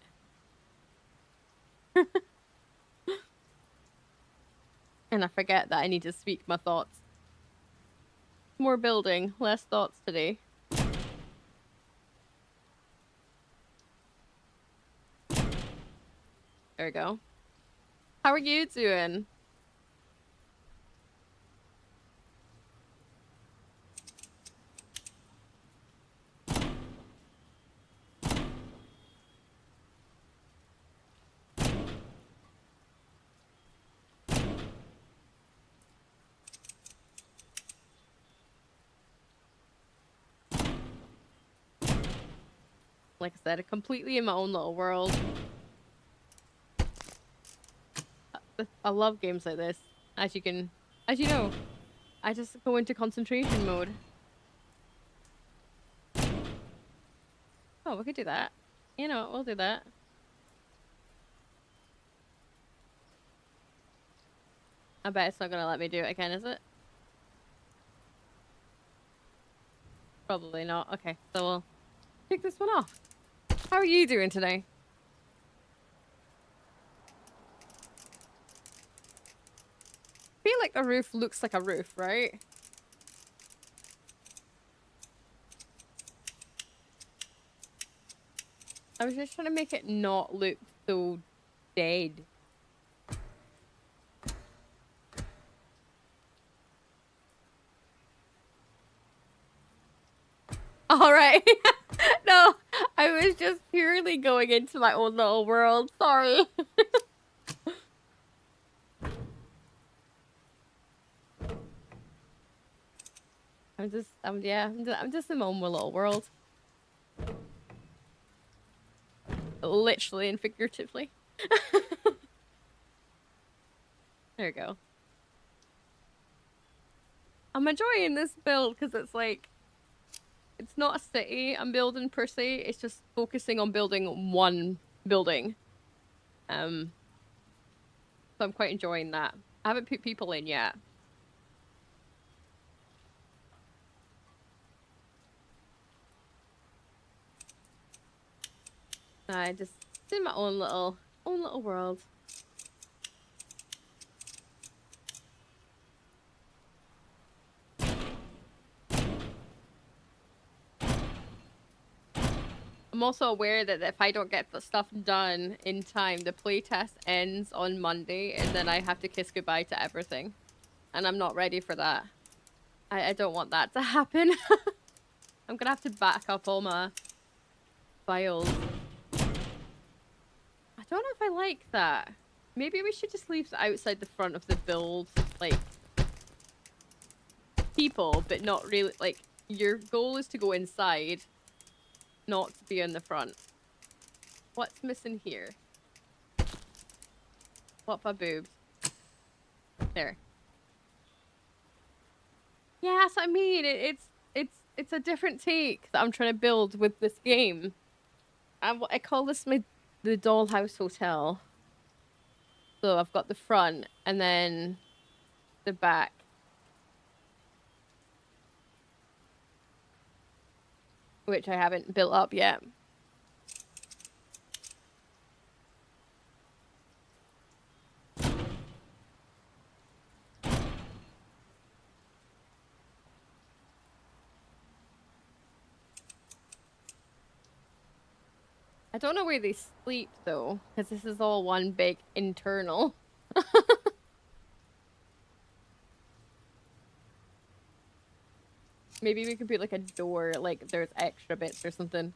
And I forget that I need to speak my thoughts. More building, less thoughts today. There we go. How are you doing? Like I said, completely in my own little world. I love games like this. As you know, I just go into concentration mode. Oh, we could do that. You know, we'll do that. I bet it's not gonna let me do it again, is it? Probably not. Okay, so we'll take this one off. How are you doing today? I feel like the roof looks like a roof, right? I was just trying to make it not look so dead. All right. No, I was just purely going into my own little world. Sorry. I'm just in my own little world. Literally and figuratively. There we go. I'm enjoying this build because it's like, it's not a city I'm building per se. It's just focusing on building one building. So I'm quite enjoying that. I haven't put people in yet. I just in my own little world. I'm also aware that if I don't get the stuff done in time, the playtest ends on Monday, and then I have to kiss goodbye to everything. And I'm not ready for that. I don't want that to happen. I'm gonna have to back up all my files. I don't know if I like that. Maybe we should just leave outside the front of the build, like, people, but not really, like, your goal is to go inside, not to be in the front. What's missing here? What for boobs? There. Yeah, that's what I mean. It's a different take that I'm trying to build with this game. I call this the Dollhouse Hotel. So I've got the front and then the back. Which I haven't built up yet. I don't know where they sleep though, because this is all one big internal. Maybe we could put like a door, like there's extra bits or something.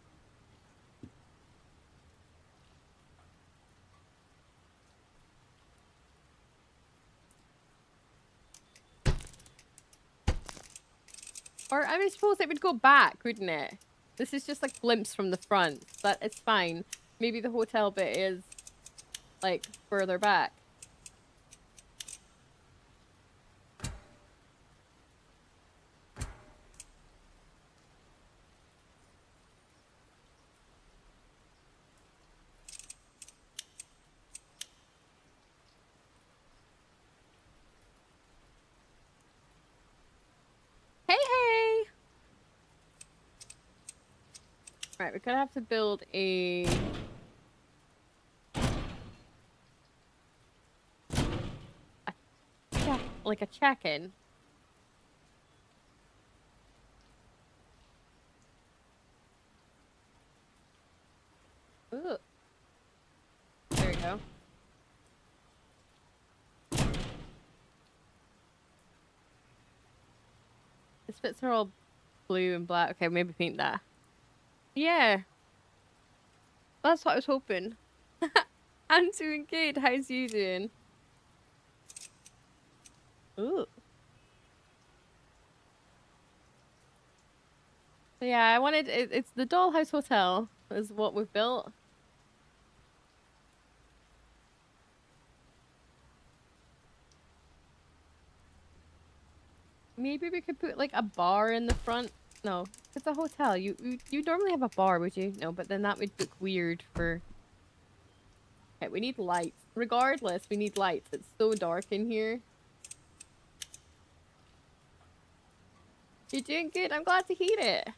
Or I mean, suppose it would go back, wouldn't it? This is just like glimpse from the front. But it's fine. Maybe the hotel bit is like further back. Hey, hey! Right, we're gonna have to build like a check-in. Ooh. There we go. The bits are all blue and black. Okay, maybe paint that. Yeah. That's what I was hoping. I'm doing good. How's you doing? Ooh. So yeah, I wanted it's the Dollhouse Hotel is what we've built. Maybe we could put like a bar in the front. No, it's a hotel. You normally have a bar, would you? No, but then that would look weird for. Okay, we need lights. Regardless, we need lights. It's so dark in here. You're doing good. I'm glad to hear it.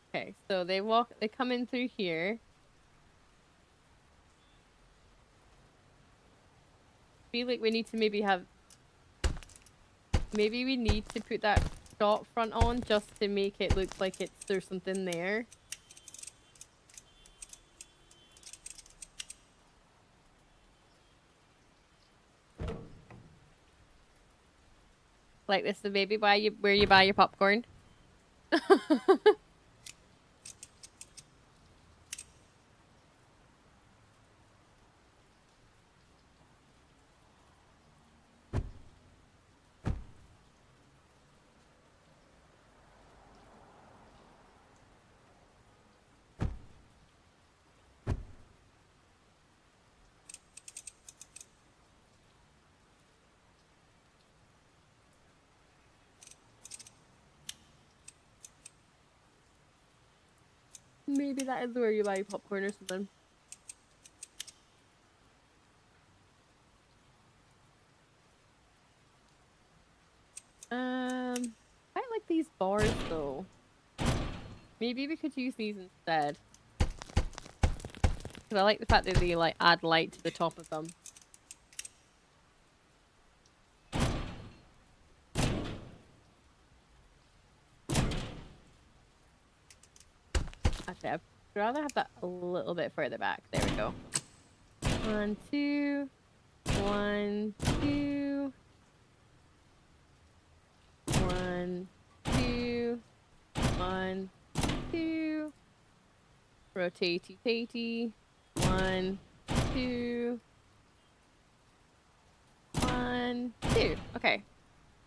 Okay, so they come in through here. Feel like we need to maybe we need to put that shop front on just to make it look like there's something there. Like this, the baby where you buy your popcorn. Maybe that is where you buy your popcorn or something. these bars though? Maybe we could use these instead. Because I like the fact that they like add light to the top of them. Actually, I'd rather have that a little bit further back. There we go. 1, 2. 1, 2. 1, 2. 1, 2. Rotatey tatey. 1, 2. 1, 2. Okay.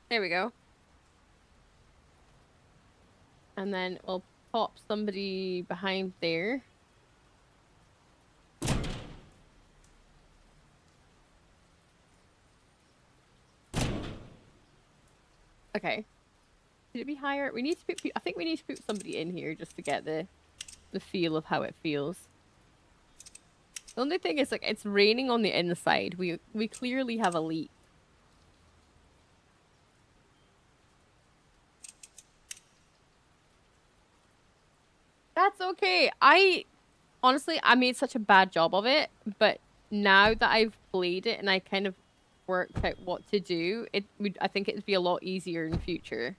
There we go. And then we'll pop somebody behind there. Okay. Should it be higher? We need to put, I think we need to put somebody in here just to get the feel of how it feels. The only thing is, like, it's raining on the inside. We clearly have a leak. That's okay. Honestly, I made such a bad job of it, but now that I've played it and I kind of worked out what to do, I think it'd be a lot easier in future.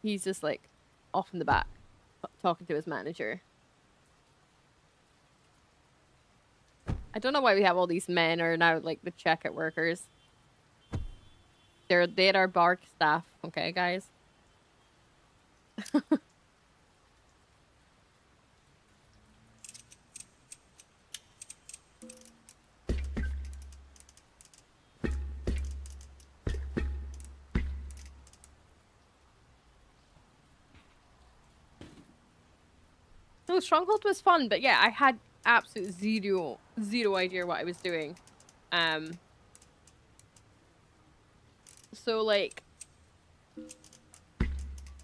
He's just like off in the back talking to his manager. I don't know why we have all these men are now like the checkout workers. They're our bar staff, okay, guys? No, Stronghold was fun, but yeah, I had absolute zero idea what I was doing. So like,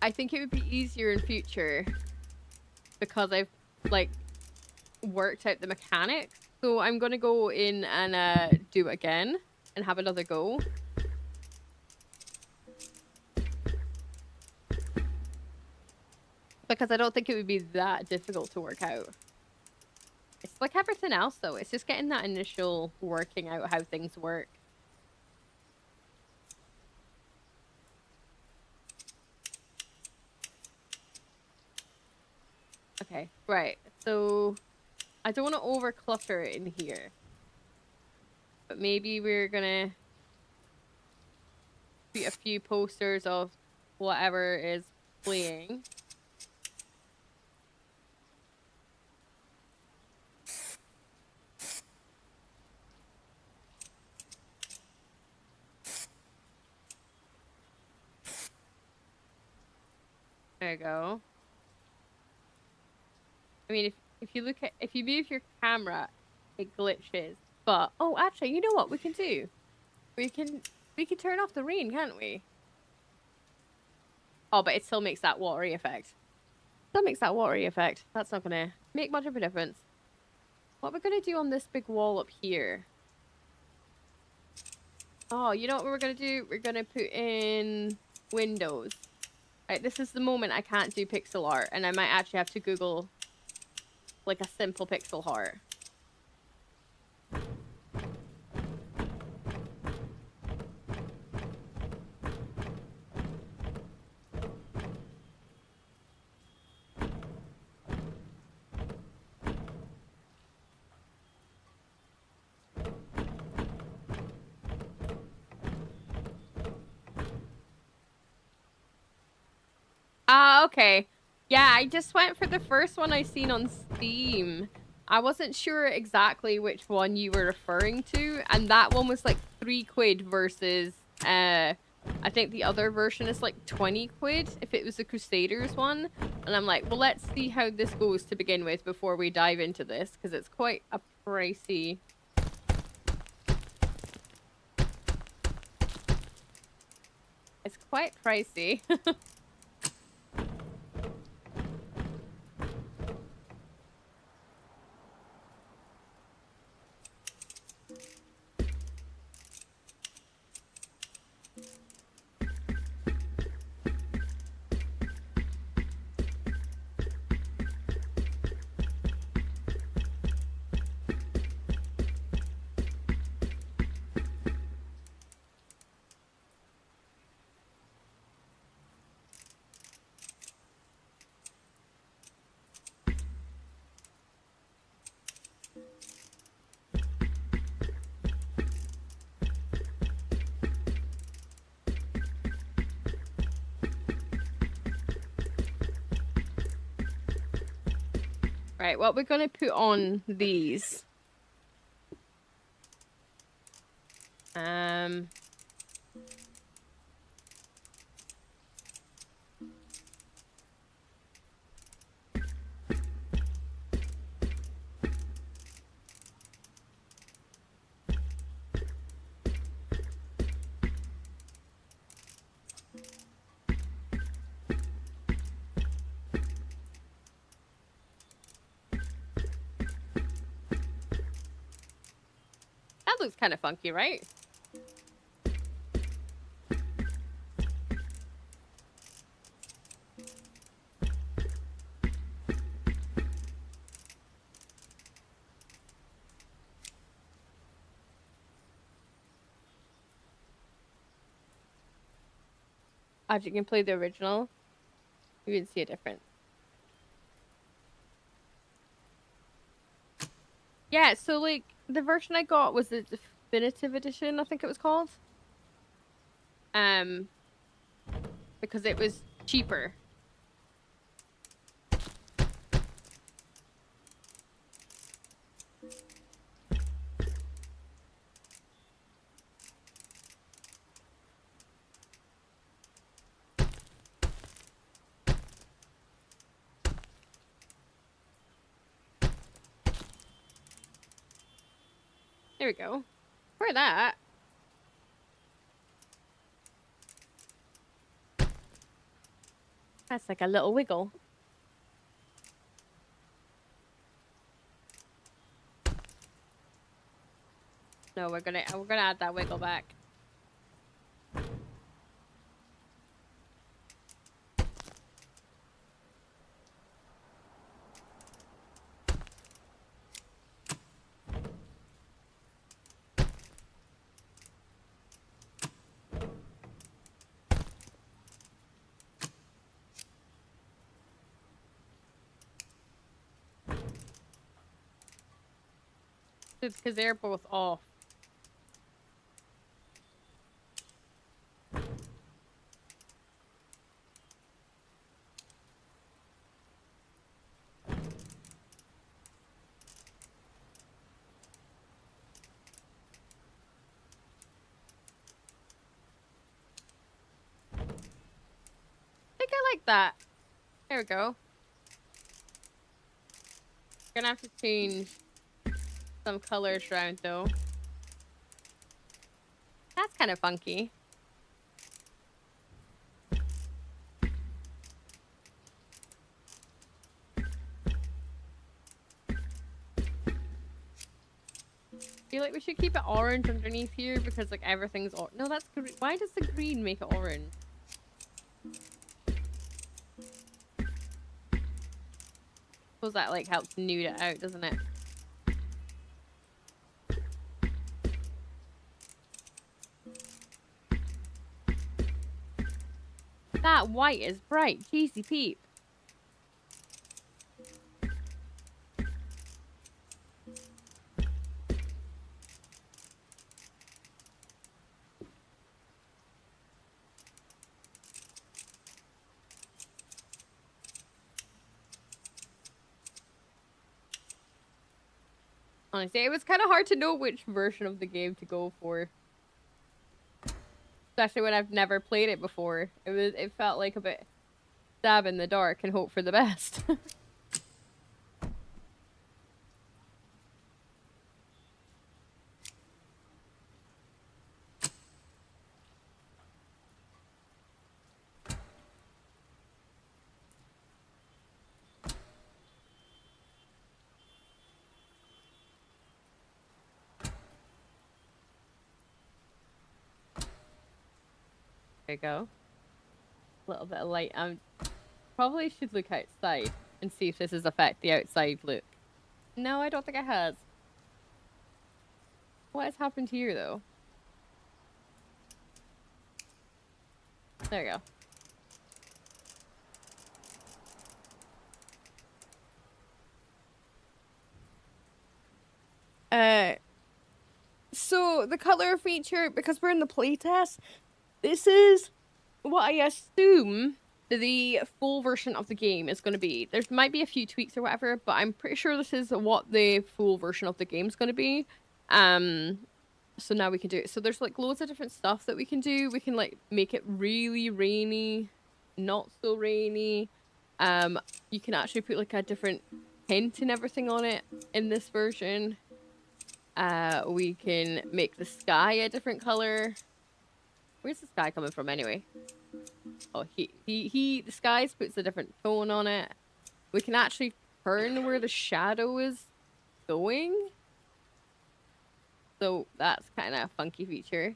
I think it would be easier in future because I've like worked out the mechanics. So I'm gonna go in and do it again and have another go. Because I don't think it would be that difficult to work out. It's like everything else though, it's just getting that initial working out how things work. Okay, right. So I don't want to overclutter it in here. But maybe we're gonna put a few posters of whatever is playing. There you go. I mean, if you move your camera, it glitches. But oh, actually, you know what we can do? We can turn off the rain, can't we? Oh, but it still makes that watery effect. Still makes that watery effect. That's not gonna make much of a difference. What we're gonna do on this big wall up here? Oh, you know what we're gonna do? We're gonna put in windows. Right, this is the moment I can't do pixel art, and I might actually have to Google like a simple pixel art. Ah, okay. Yeah, I just went for the first one I seen on Steam. I wasn't sure exactly which one you were referring to, and that one was like £3 versus I think the other version is like 20 quid if it was the Crusaders one. And I'm like, well, let's see how this goes to begin with before we dive into this, because it's quite a pricey. It's quite pricey. Right, what we're gonna put on these. That looks kind of funky, right? As you can play the original, you can see a difference. Yeah, so like the version I got was the definitive edition, I think it was called. Because it was cheaper. There we go. For that. That's like a little wiggle. No, we're gonna add that wiggle back. It's because they're both off. I think I like that. There we go. Gonna have to change some colors around though. That's kind of funky. I feel like we should keep it orange underneath here because like everything's no, that's green. Why does the green make it orange? Suppose that like helps nude it out, doesn't it? That white is bright, cheesy peep. Honestly, it was kind of hard to know which version of the game to go for. Especially when I've never played it before. It felt like a bit stab in the dark and hope for the best. There you go. A little bit of light. Probably should look outside and see if this has affect the outside look. No, I don't think it has. What has happened here though? There you go. So the color feature, because we're in the playtest, this is what I assume the full version of the game is going to be. There might be a few tweaks or whatever, but I'm pretty sure this is what the full version of the game is going to be. So now we can do it. So there's like loads of different stuff that we can do. We can like make it really rainy, not so rainy. You can actually put like a different tint and everything on it in this version. We can make the sky a different color. Where's the sky coming from anyway? Oh, the skies puts a different tone on it. We can actually turn where the shadow is going. So that's kind of a funky feature.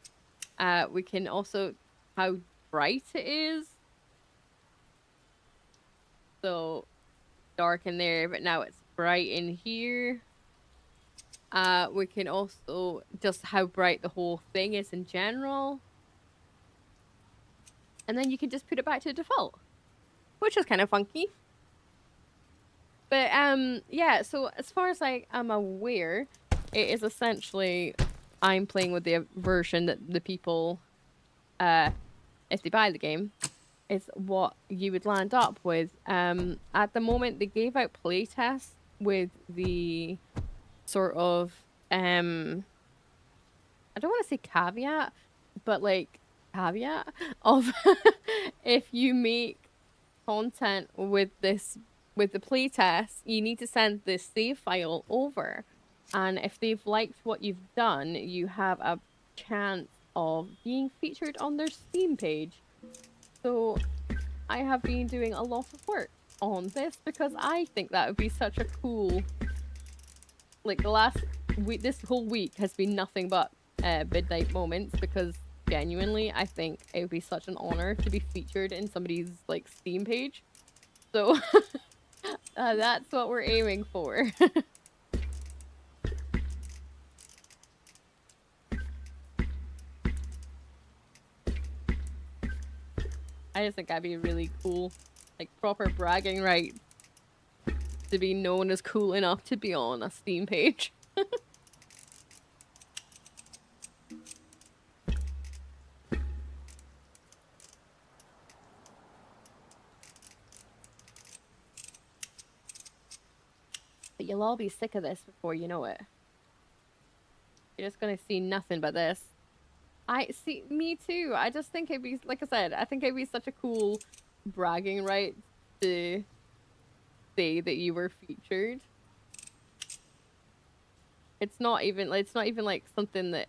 We can also how bright it is. So dark in there, but now it's bright in here. We can also just how bright the whole thing is in general. And then you can just put it back to default, which is kind of funky. But yeah, so as far as I'm aware, it is essentially I'm playing with the version that the people, if they buy the game, is what you would land up with. At the moment, they gave out playtests with the sort of I don't want to say caveat, but like caveat of if you make content with this with the playtest, you need to send the save file over, and if they've liked what you've done, you have a chance of being featured on their Steam page. So I have been doing a lot of work on this because I think that would be such a cool, like the last week, this whole week has been nothing but midnight moments, because genuinely I think it would be such an honor to be featured in somebody's like Steam page. So that's what we're aiming for. I just think that'd be really cool, like proper bragging rights to be known as cool enough to be on a Steam page. But you'll all be sick of this before you know it. You're just gonna see nothing but this. I see, me too. I just think it'd be, like I said, I think it'd be such a cool bragging right to say that you were featured. It's not even like something that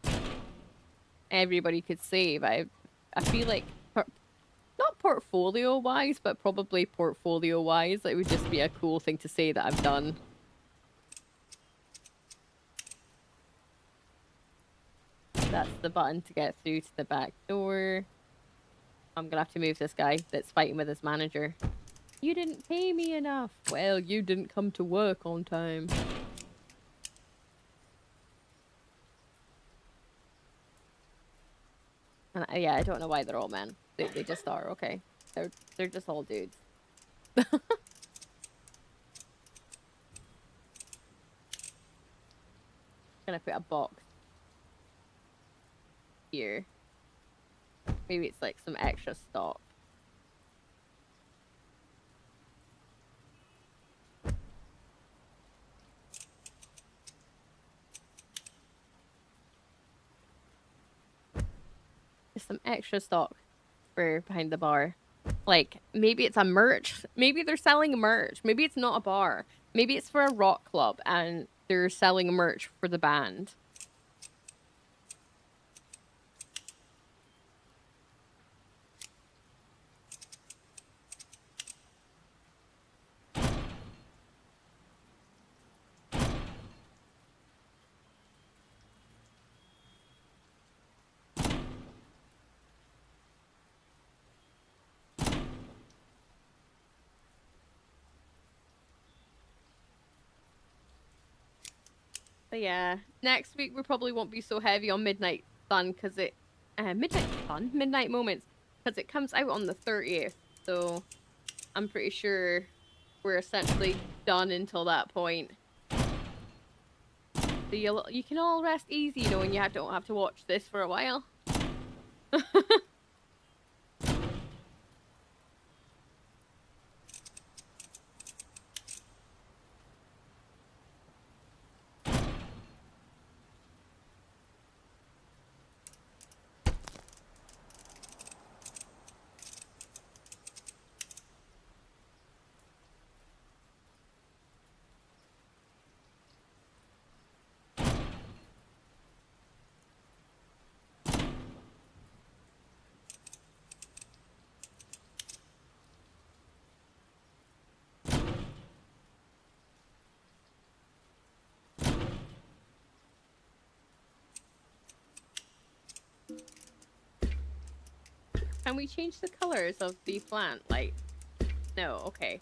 everybody could say, but I feel like not portfolio wise, but probably portfolio wise, it would just be a cool thing to say that I've done. That's the button to get through to the back door. I'm gonna have to move this guy that's fighting with his manager. You didn't pay me enough. Well, you didn't come to work on time. And yeah, I don't know why they're all men. They just are, okay. They're just all dudes. Gonna put a box here. Maybe it's like some extra stock. Just some extra stock for behind the bar. Like, maybe it's a merch. Maybe they're selling merch. Maybe it's not a bar. Maybe it's for a rock club and they're selling merch for the band. But yeah, next week we probably won't be so heavy on Midnight Sun because it Midnight Moments, because it comes out on the 30th. So I'm pretty sure we're essentially done until that point. So you can all rest easy knowing you don't have to watch this for a while. Can we change the colors of the plant? Like, no, okay.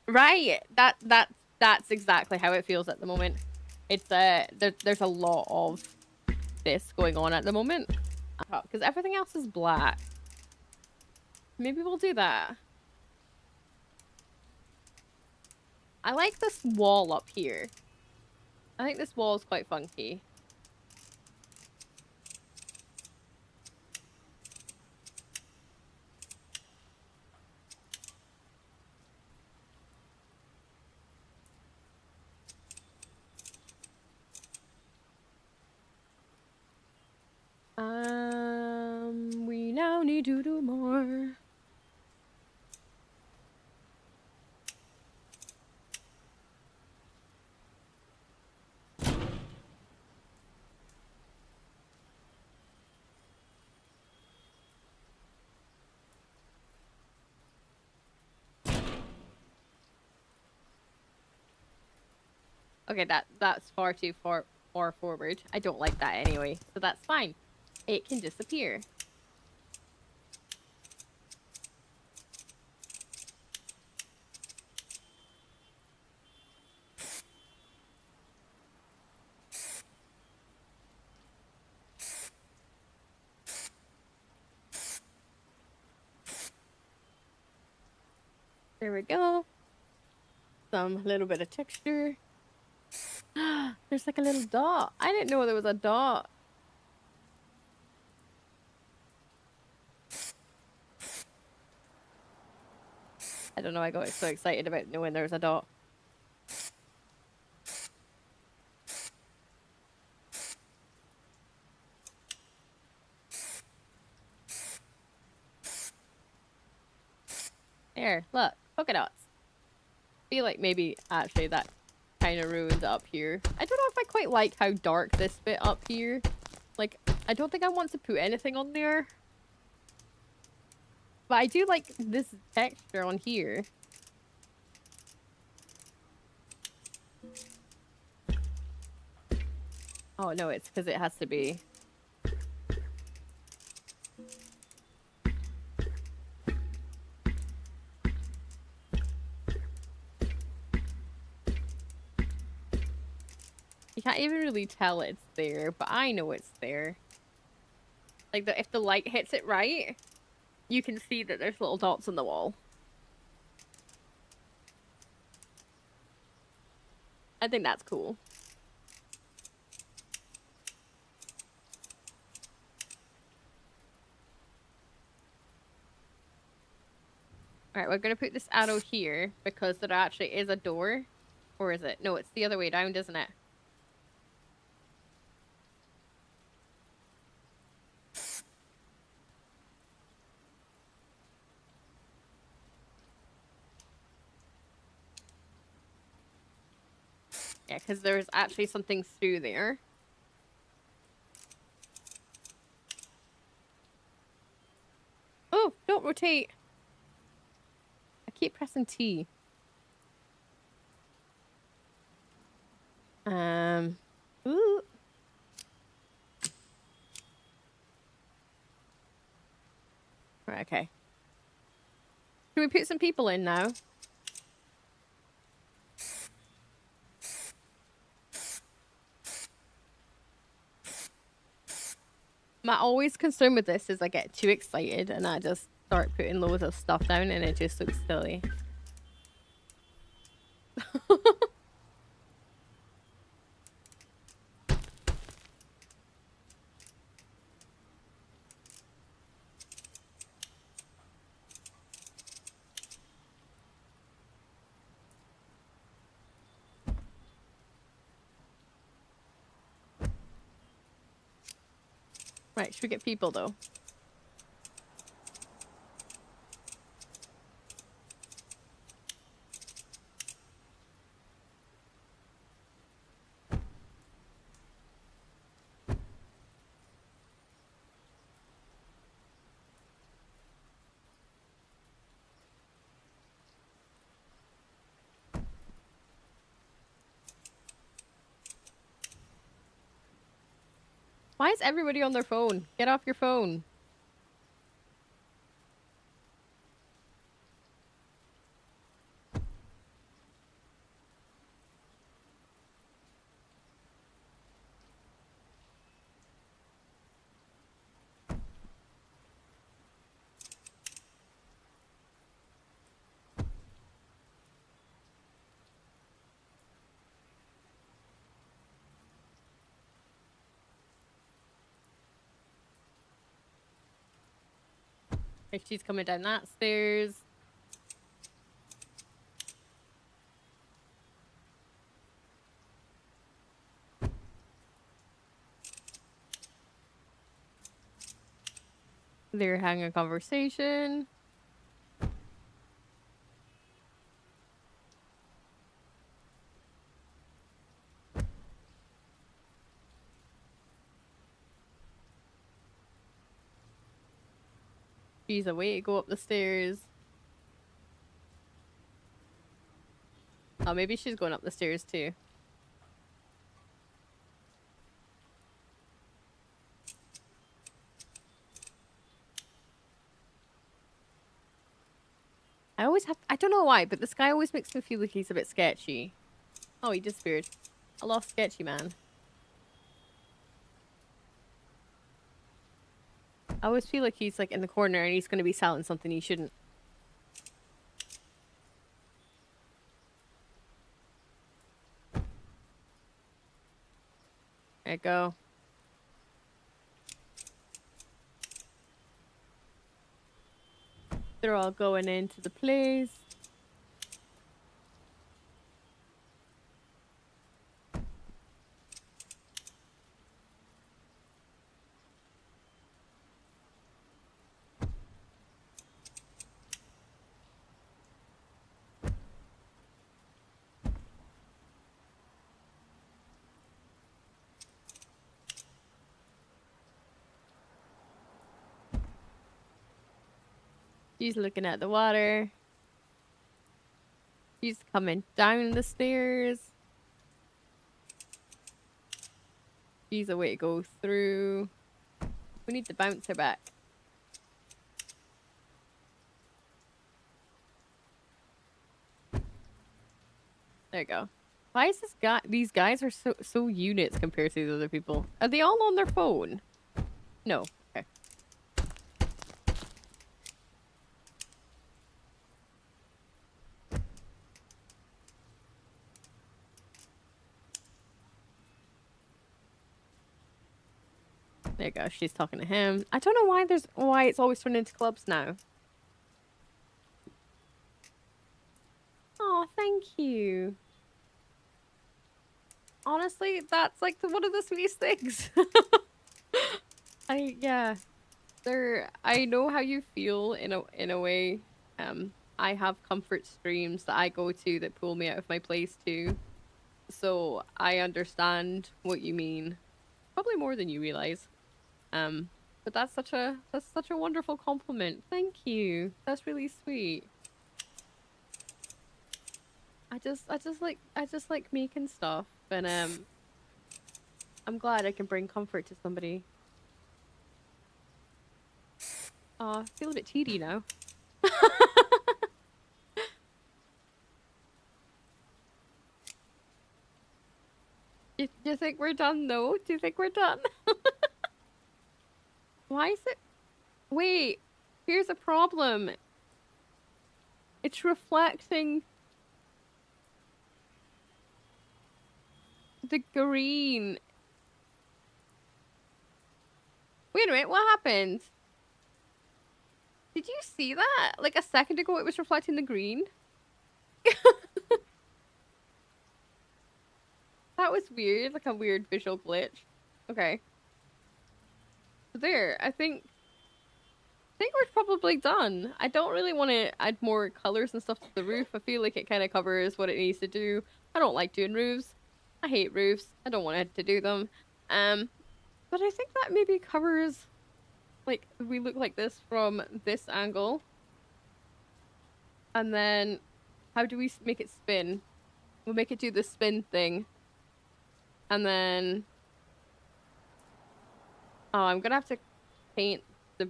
Right. That's exactly how it feels at the moment. It's there's a lot of this going on at the moment. Because everything else is black. Maybe we'll do that. I like this wall up here. I think this wall is quite funky. We now need to do more. Okay, that's far too far forward. I don't like that anyway, so that's fine. It can disappear. There we go. Some little bit of texture. There's like a little dot. I didn't know there was a dot. I don't know, I got so excited about knowing there was a dot. There, look, polka dots. I feel like maybe actually that kind of ruined up here. I don't know if I quite like how dark this bit up here. Like, I don't think I want to put anything on there. But I do like this texture on here. Oh no, it's because it has to be. You can't even really tell it's there, but I know it's there. Like, if the light hits it right, you can see that there's little dots on the wall. I think that's cool. Alright, we're gonna put this arrow here because there actually is a door. Or is it? No, it's the other way around, isn't it? Yeah, because there's actually something through there. Oh, don't rotate. I keep pressing T. Ooh. Right, okay. Can we put some people in now? My always concern with this is I get too excited and I just start putting loads of stuff down and it just looks silly. Right, should we get people though? Why is everybody on their phone? Get off your phone. Like she's coming down that stairs. They're having a conversation. She's away to go up the stairs. Oh, maybe she's going up the stairs too. I don't know why, but this guy always makes me feel like he's a bit sketchy. Oh, he disappeared. I lost Sketchy Man. I always feel like he's like in the corner and he's going to be selling something he shouldn't. There you go. They're all going into the place. She's looking at the water. She's coming down the stairs. She's a way to go through. We need to bounce her back. There you go. Why is this guy? These guys are so units compared to the other people. Are they all on their phone? No. Okay. There you go. She's talking to him. I don't know why it's always turned into clubs now. Oh, thank you. Honestly, that's like one of the sweetest things. Yeah. I know how you feel in a way. I have comfort streams that I go to that pull me out of my place too. So I understand what you mean. Probably more than you realize. But that's such a wonderful compliment. Thank you. That's really sweet. I just like making stuff, and I'm glad I can bring comfort to somebody. I feel a bit teedy now. You think we're done though? Do you think we're done? Why is it? Wait, here's a problem. It's reflecting the green. Wait a minute, what happened? Did you see that? Like a second ago it was reflecting the green? That was weird, like a weird visual glitch. Okay. So there, I think we're probably done. I don't really want to add more colors and stuff to the roof. I feel like it kind of covers what it needs to do. I don't like doing roofs. I hate roofs. I don't want to do them. But I think that maybe covers, like, we look like this from this angle. And then, how do we make it spin? We'll make it do the spin thing. And then Oh, I'm gonna have to paint the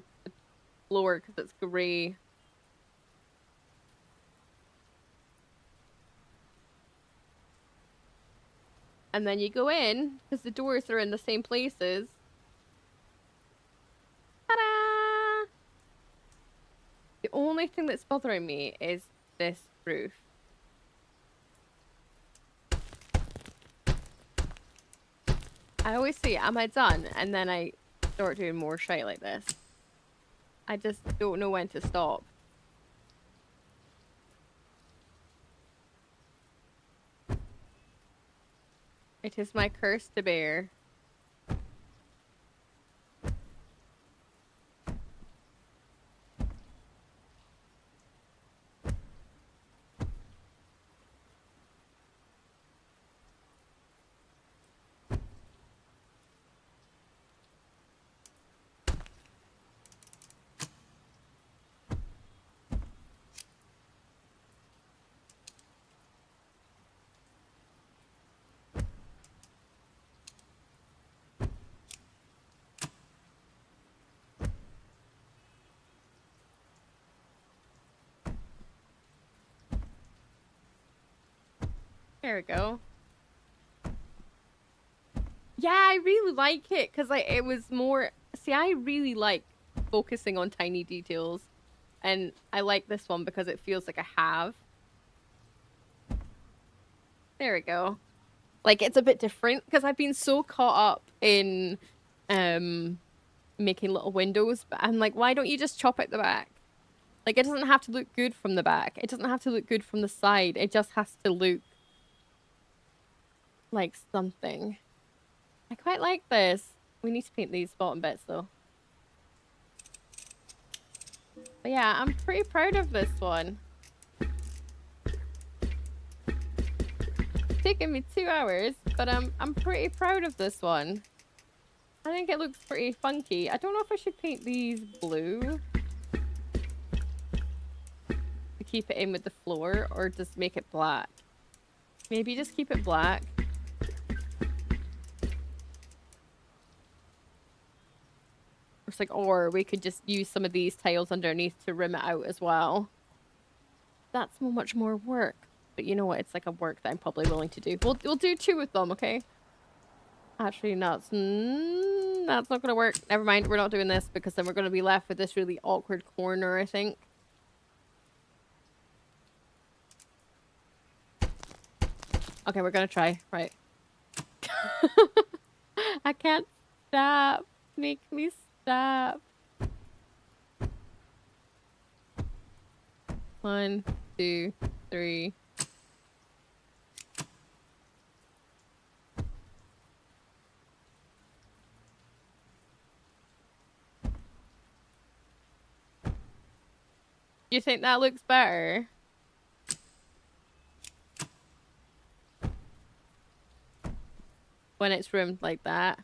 floor because it's grey. And then you go in because the doors are in the same places. Ta-da! The only thing that's bothering me is this roof. I always say, am I done? And then I start doing more shit like this. I just don't know when to stop. It is my curse to bear. There we go. Yeah, I really like it because it was more. See, I really like focusing on tiny details, and I like this one because it feels like I have. There we go. Like it's a bit different because I've been so caught up in making little windows, but I'm like, why don't you just chop out the back? Like it doesn't have to look good from the back. It doesn't have to look good from the side. It just has to look like something. I quite like this. We need to paint these bottom bits though. But yeah, I'm pretty proud of this one. It's taken me 2 hours, but I'm pretty proud of this one. I think it looks pretty funky. I don't know if I should paint these blue to keep it in with the floor or just make it black. Maybe just keep it black. It's like, or we could just use some of these tiles underneath to rim it out as well. That's so much more work. But you know what? It's like a work that I'm probably willing to do. We'll do 2 with them, okay? Actually, that's not gonna work. Never mind. We're not doing this because then we're gonna be left with this really awkward corner, I think. Okay, we're gonna try. Right. I can't stop. Make me stop. 1, 2, 3. You think that looks better? When it's rimmed like that.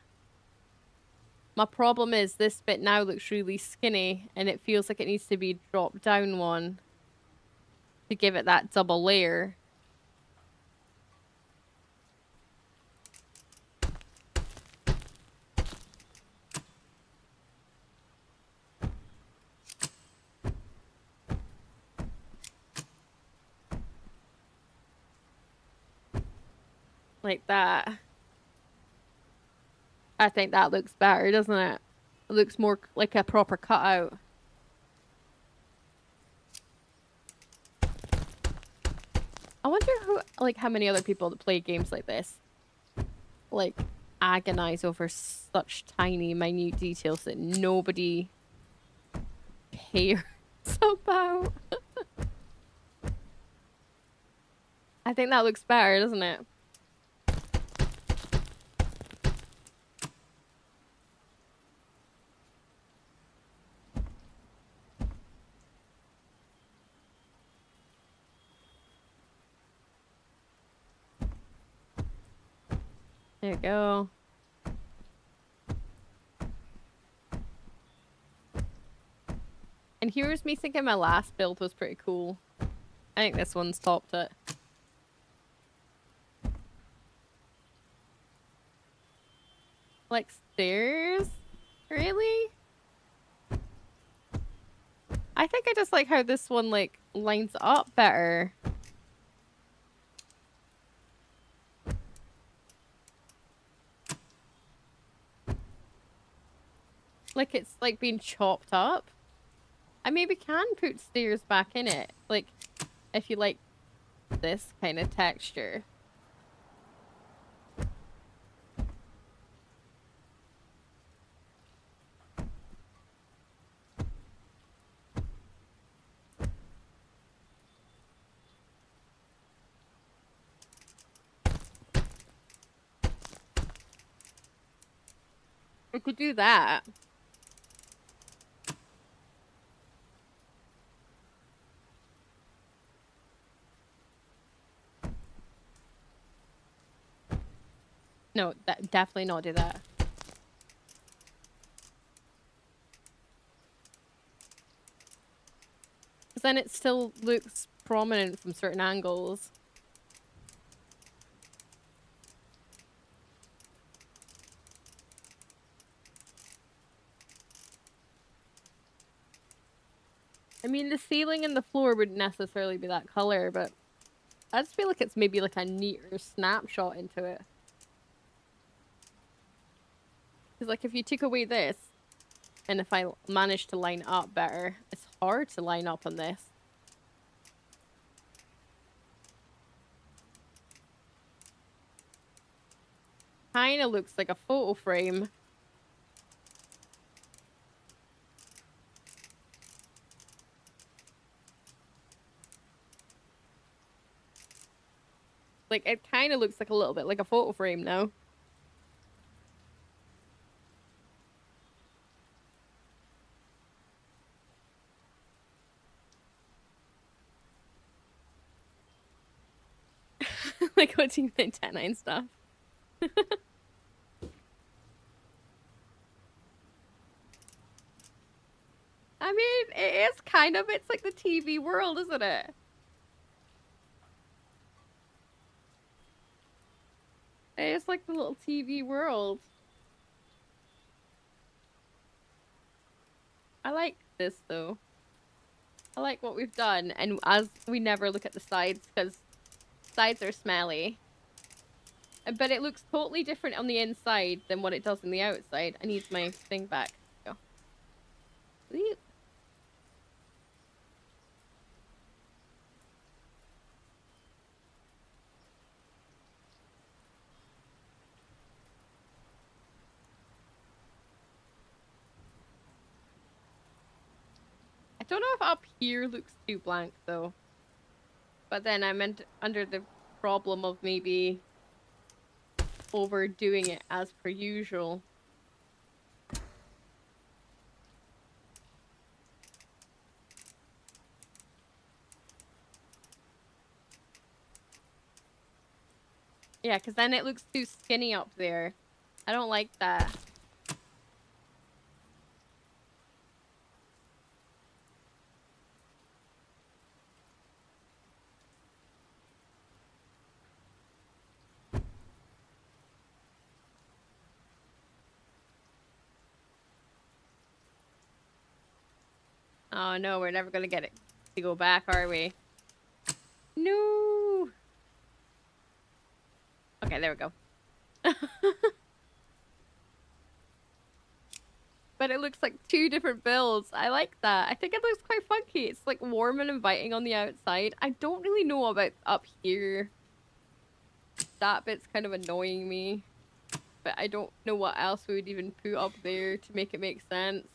My problem is this bit now looks really skinny and it feels like it needs to be dropped down one to give it that double layer. Like that. I think that looks better, doesn't it? It looks more like a proper cutout. I wonder who, like, how many other people that play games like this, like, agonize over such tiny, minute details that nobody cares about. I think that looks better, doesn't it? There you go. And here's me thinking my last build was pretty cool. I think this one's topped it. Like stairs or Really? I think I just like how this one like lines up better. Like it's like being chopped up. I maybe can put stairs back in it. Like if you like this kind of texture. We could do that. No, definitely not do that. Because then it still looks prominent from certain angles. I mean, the ceiling and the floor wouldn't necessarily be that color, but I just feel like it's maybe like a neater snapshot into it. Because like if you took away this, and if I manage to line up better, it's hard to line up on this. Kinda looks like a photo frame. Like, it kind of looks like a little bit like a photo frame now. Like, what do you mean 10-9 stuff? I mean, it is kind of, it's like the TV world, isn't it? It's like the little TV world. I like this, though. I like what we've done, and as we never look at the sides, because sides are smelly. But it looks totally different on the inside than what it does on the outside. I need my thing back. Go. Leap. I don't know if up here looks too blank, though. But then I'm under the problem of maybe overdoing it as per usual. Yeah, because then it looks too skinny up there. I don't like that. Oh no, we're never gonna get it to go back, are we? No! Okay, there we go. But it looks like two different builds. I like that. I think it looks quite funky. It's like warm and inviting on the outside. I don't really know about up here. That bit's kind of annoying me. But I don't know what else we would even put up there to make it make sense.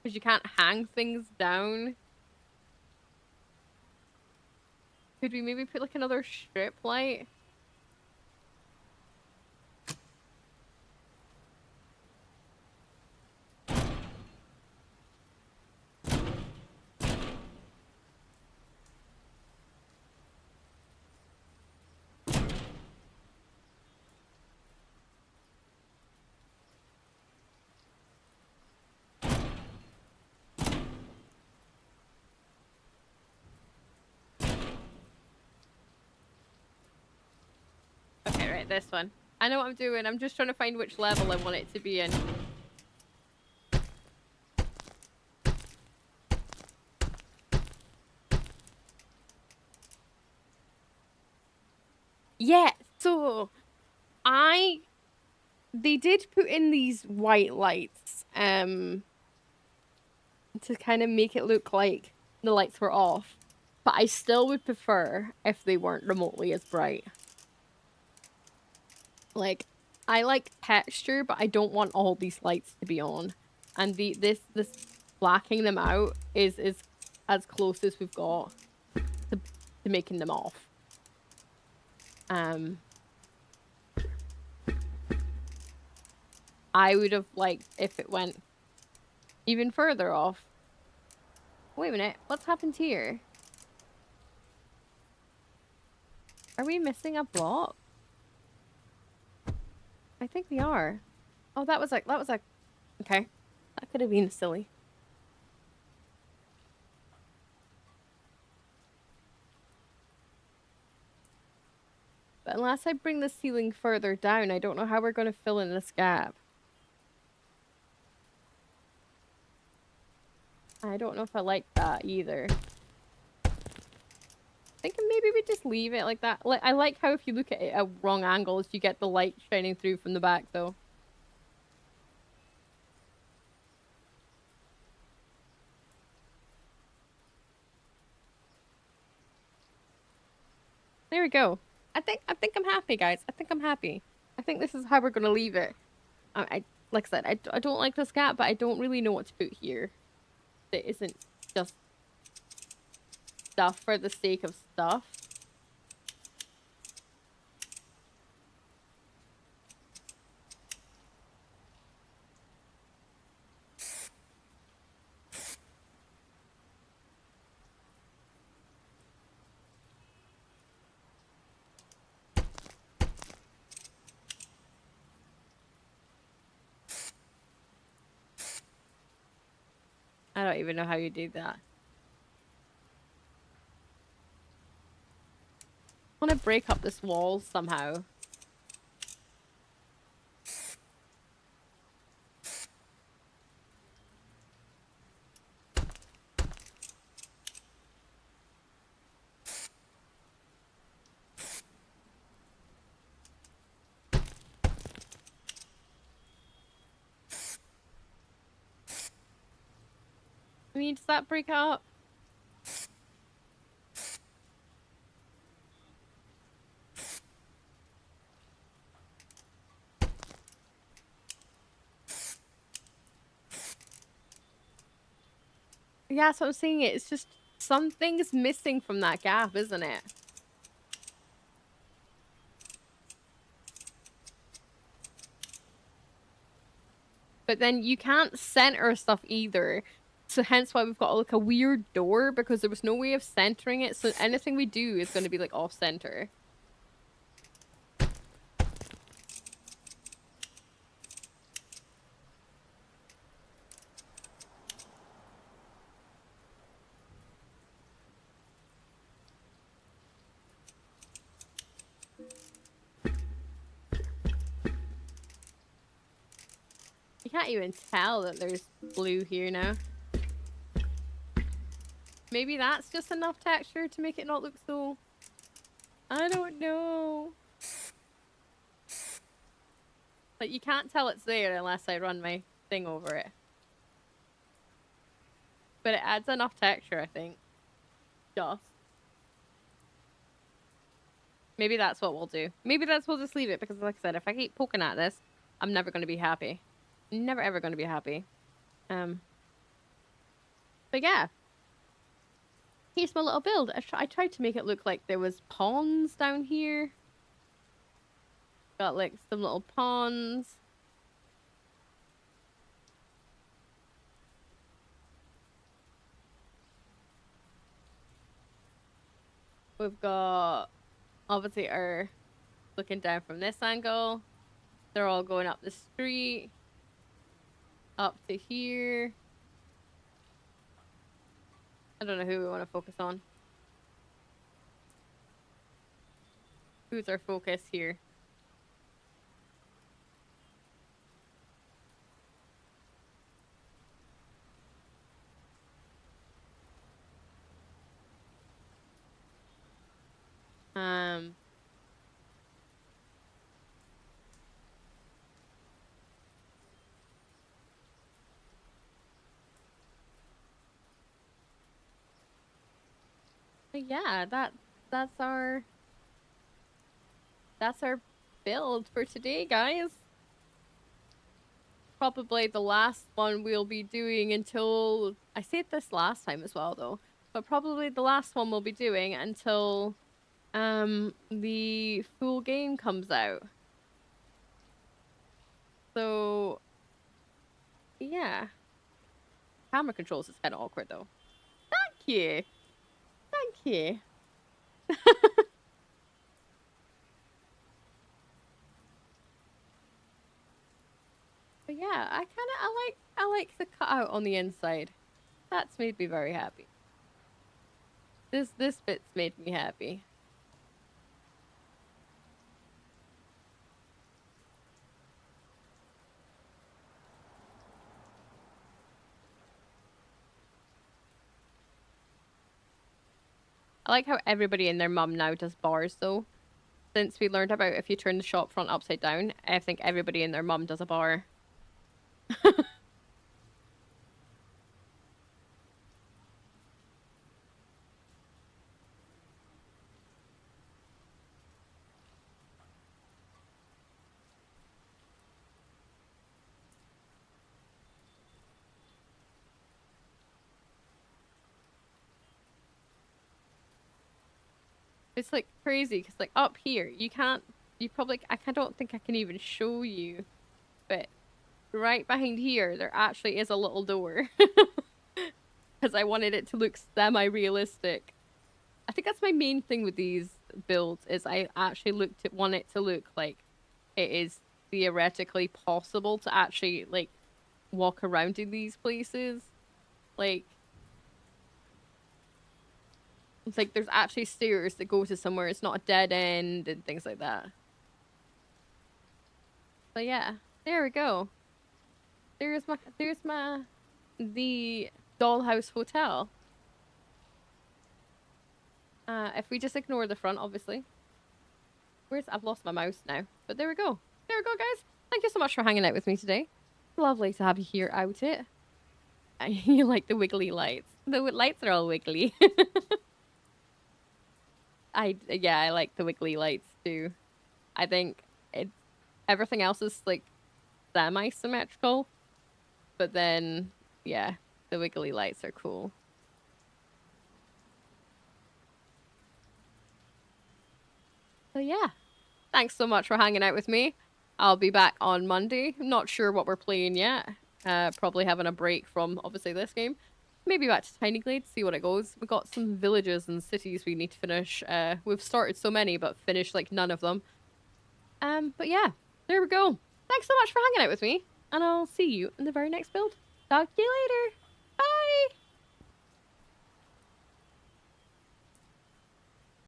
Because you can't hang things down. Could we maybe put like another strip light? Okay, right, this one. I know what I'm doing. I'm just trying to find which level I want it to be in. Yeah, so they did put in these white lights to kind of make it look like the lights were off. But I still would prefer if they weren't remotely as bright. Like, I like texture, but I don't want all these lights to be on. And this blacking them out is as close as we've got to making them off. I would have liked if it went even further off. Wait a minute, what's happened here? Are we missing a block? I think we are. Oh, that was like, okay. That could have been silly. But unless I bring the ceiling further down, I don't know how we're going to fill in this gap. I don't know if I like that either. Thinking maybe we just leave it like that. Like, I like how if you look at it at wrong angles, you get the light shining through from the back, though. There we go. I think I'm happy, guys. I think I'm happy. I think this is how we're gonna leave it. Like I said, I don't like this gap, but I don't really know what to put here. That isn't just stuff for the sake of stuff. I don't even know how you do that. I want to break up this wall somehow. I mean, does that break up? Yeah, that's what I'm saying. It's just something's missing from that gap, isn't it? But then you can't center stuff either. So hence why we've got like a weird door, because there was no way of centering it. So anything we do is going to be like off center. You can't even tell that there's blue here now. Maybe that's just enough texture to make it not look so... I don't know. Like, you can't tell it's there unless I run my thing over it. But it adds enough texture, I think. Just. Maybe that's what we'll do. Maybe we'll just leave it, because like I said, if I keep poking at this, I'm never going to be happy. Never ever going to be happy. But yeah. Here's my little build. I tried to make it look like there was ponds down here. Got like some little ponds. We've got obviously our looking down from this angle. They're all going up the street. Up to here. I don't know who we want to focus on. Who's our focus here? Um, but yeah, that's our that's our build for today, guys. Probably the last one we'll be doing until I said this last time as well though, but probably the last one we'll be doing until the full game comes out. So yeah. Camera controls is kinda awkward though. Thank you. Thank you. But yeah, I like the cutout on the inside. That's made me very happy. This bit's made me happy. I like how everybody and their mum now does bars though. Since we learned about if you turn the shop front upside down, I think everybody and their mum does a bar. It's like crazy because like up here you can't. You probably I don't think I can even show you, but right behind here there actually is a little door because I wanted it to look semi-realistic. I think that's my main thing with these builds is I actually want it to look like it is theoretically possible to actually like walk around in these places. Like it's like there's actually stairs that go to somewhere. It's not a dead end and things like that. But yeah, there we go. There's my the Dollhouse Hotel. If we just ignore the front, obviously. I've lost my mouse now. But there we go. There we go, guys. Thank you so much for hanging out with me today. Lovely to have you here out it. You like the wiggly lights. The lights are all wiggly. I like the wiggly lights too. I think everything else is like semi-symmetrical. But then, yeah, the wiggly lights are cool. So yeah, thanks so much for hanging out with me. I'll be back on Monday. Not sure what we're playing yet. Probably having a break from obviously this game. Maybe back to Tiny Glade, see what it goes. We've got some villages and cities we need to finish. We've started so many, but finished like none of them. But yeah, there we go. Thanks so much for hanging out with me, and I'll see you in the very next build. Talk to you later.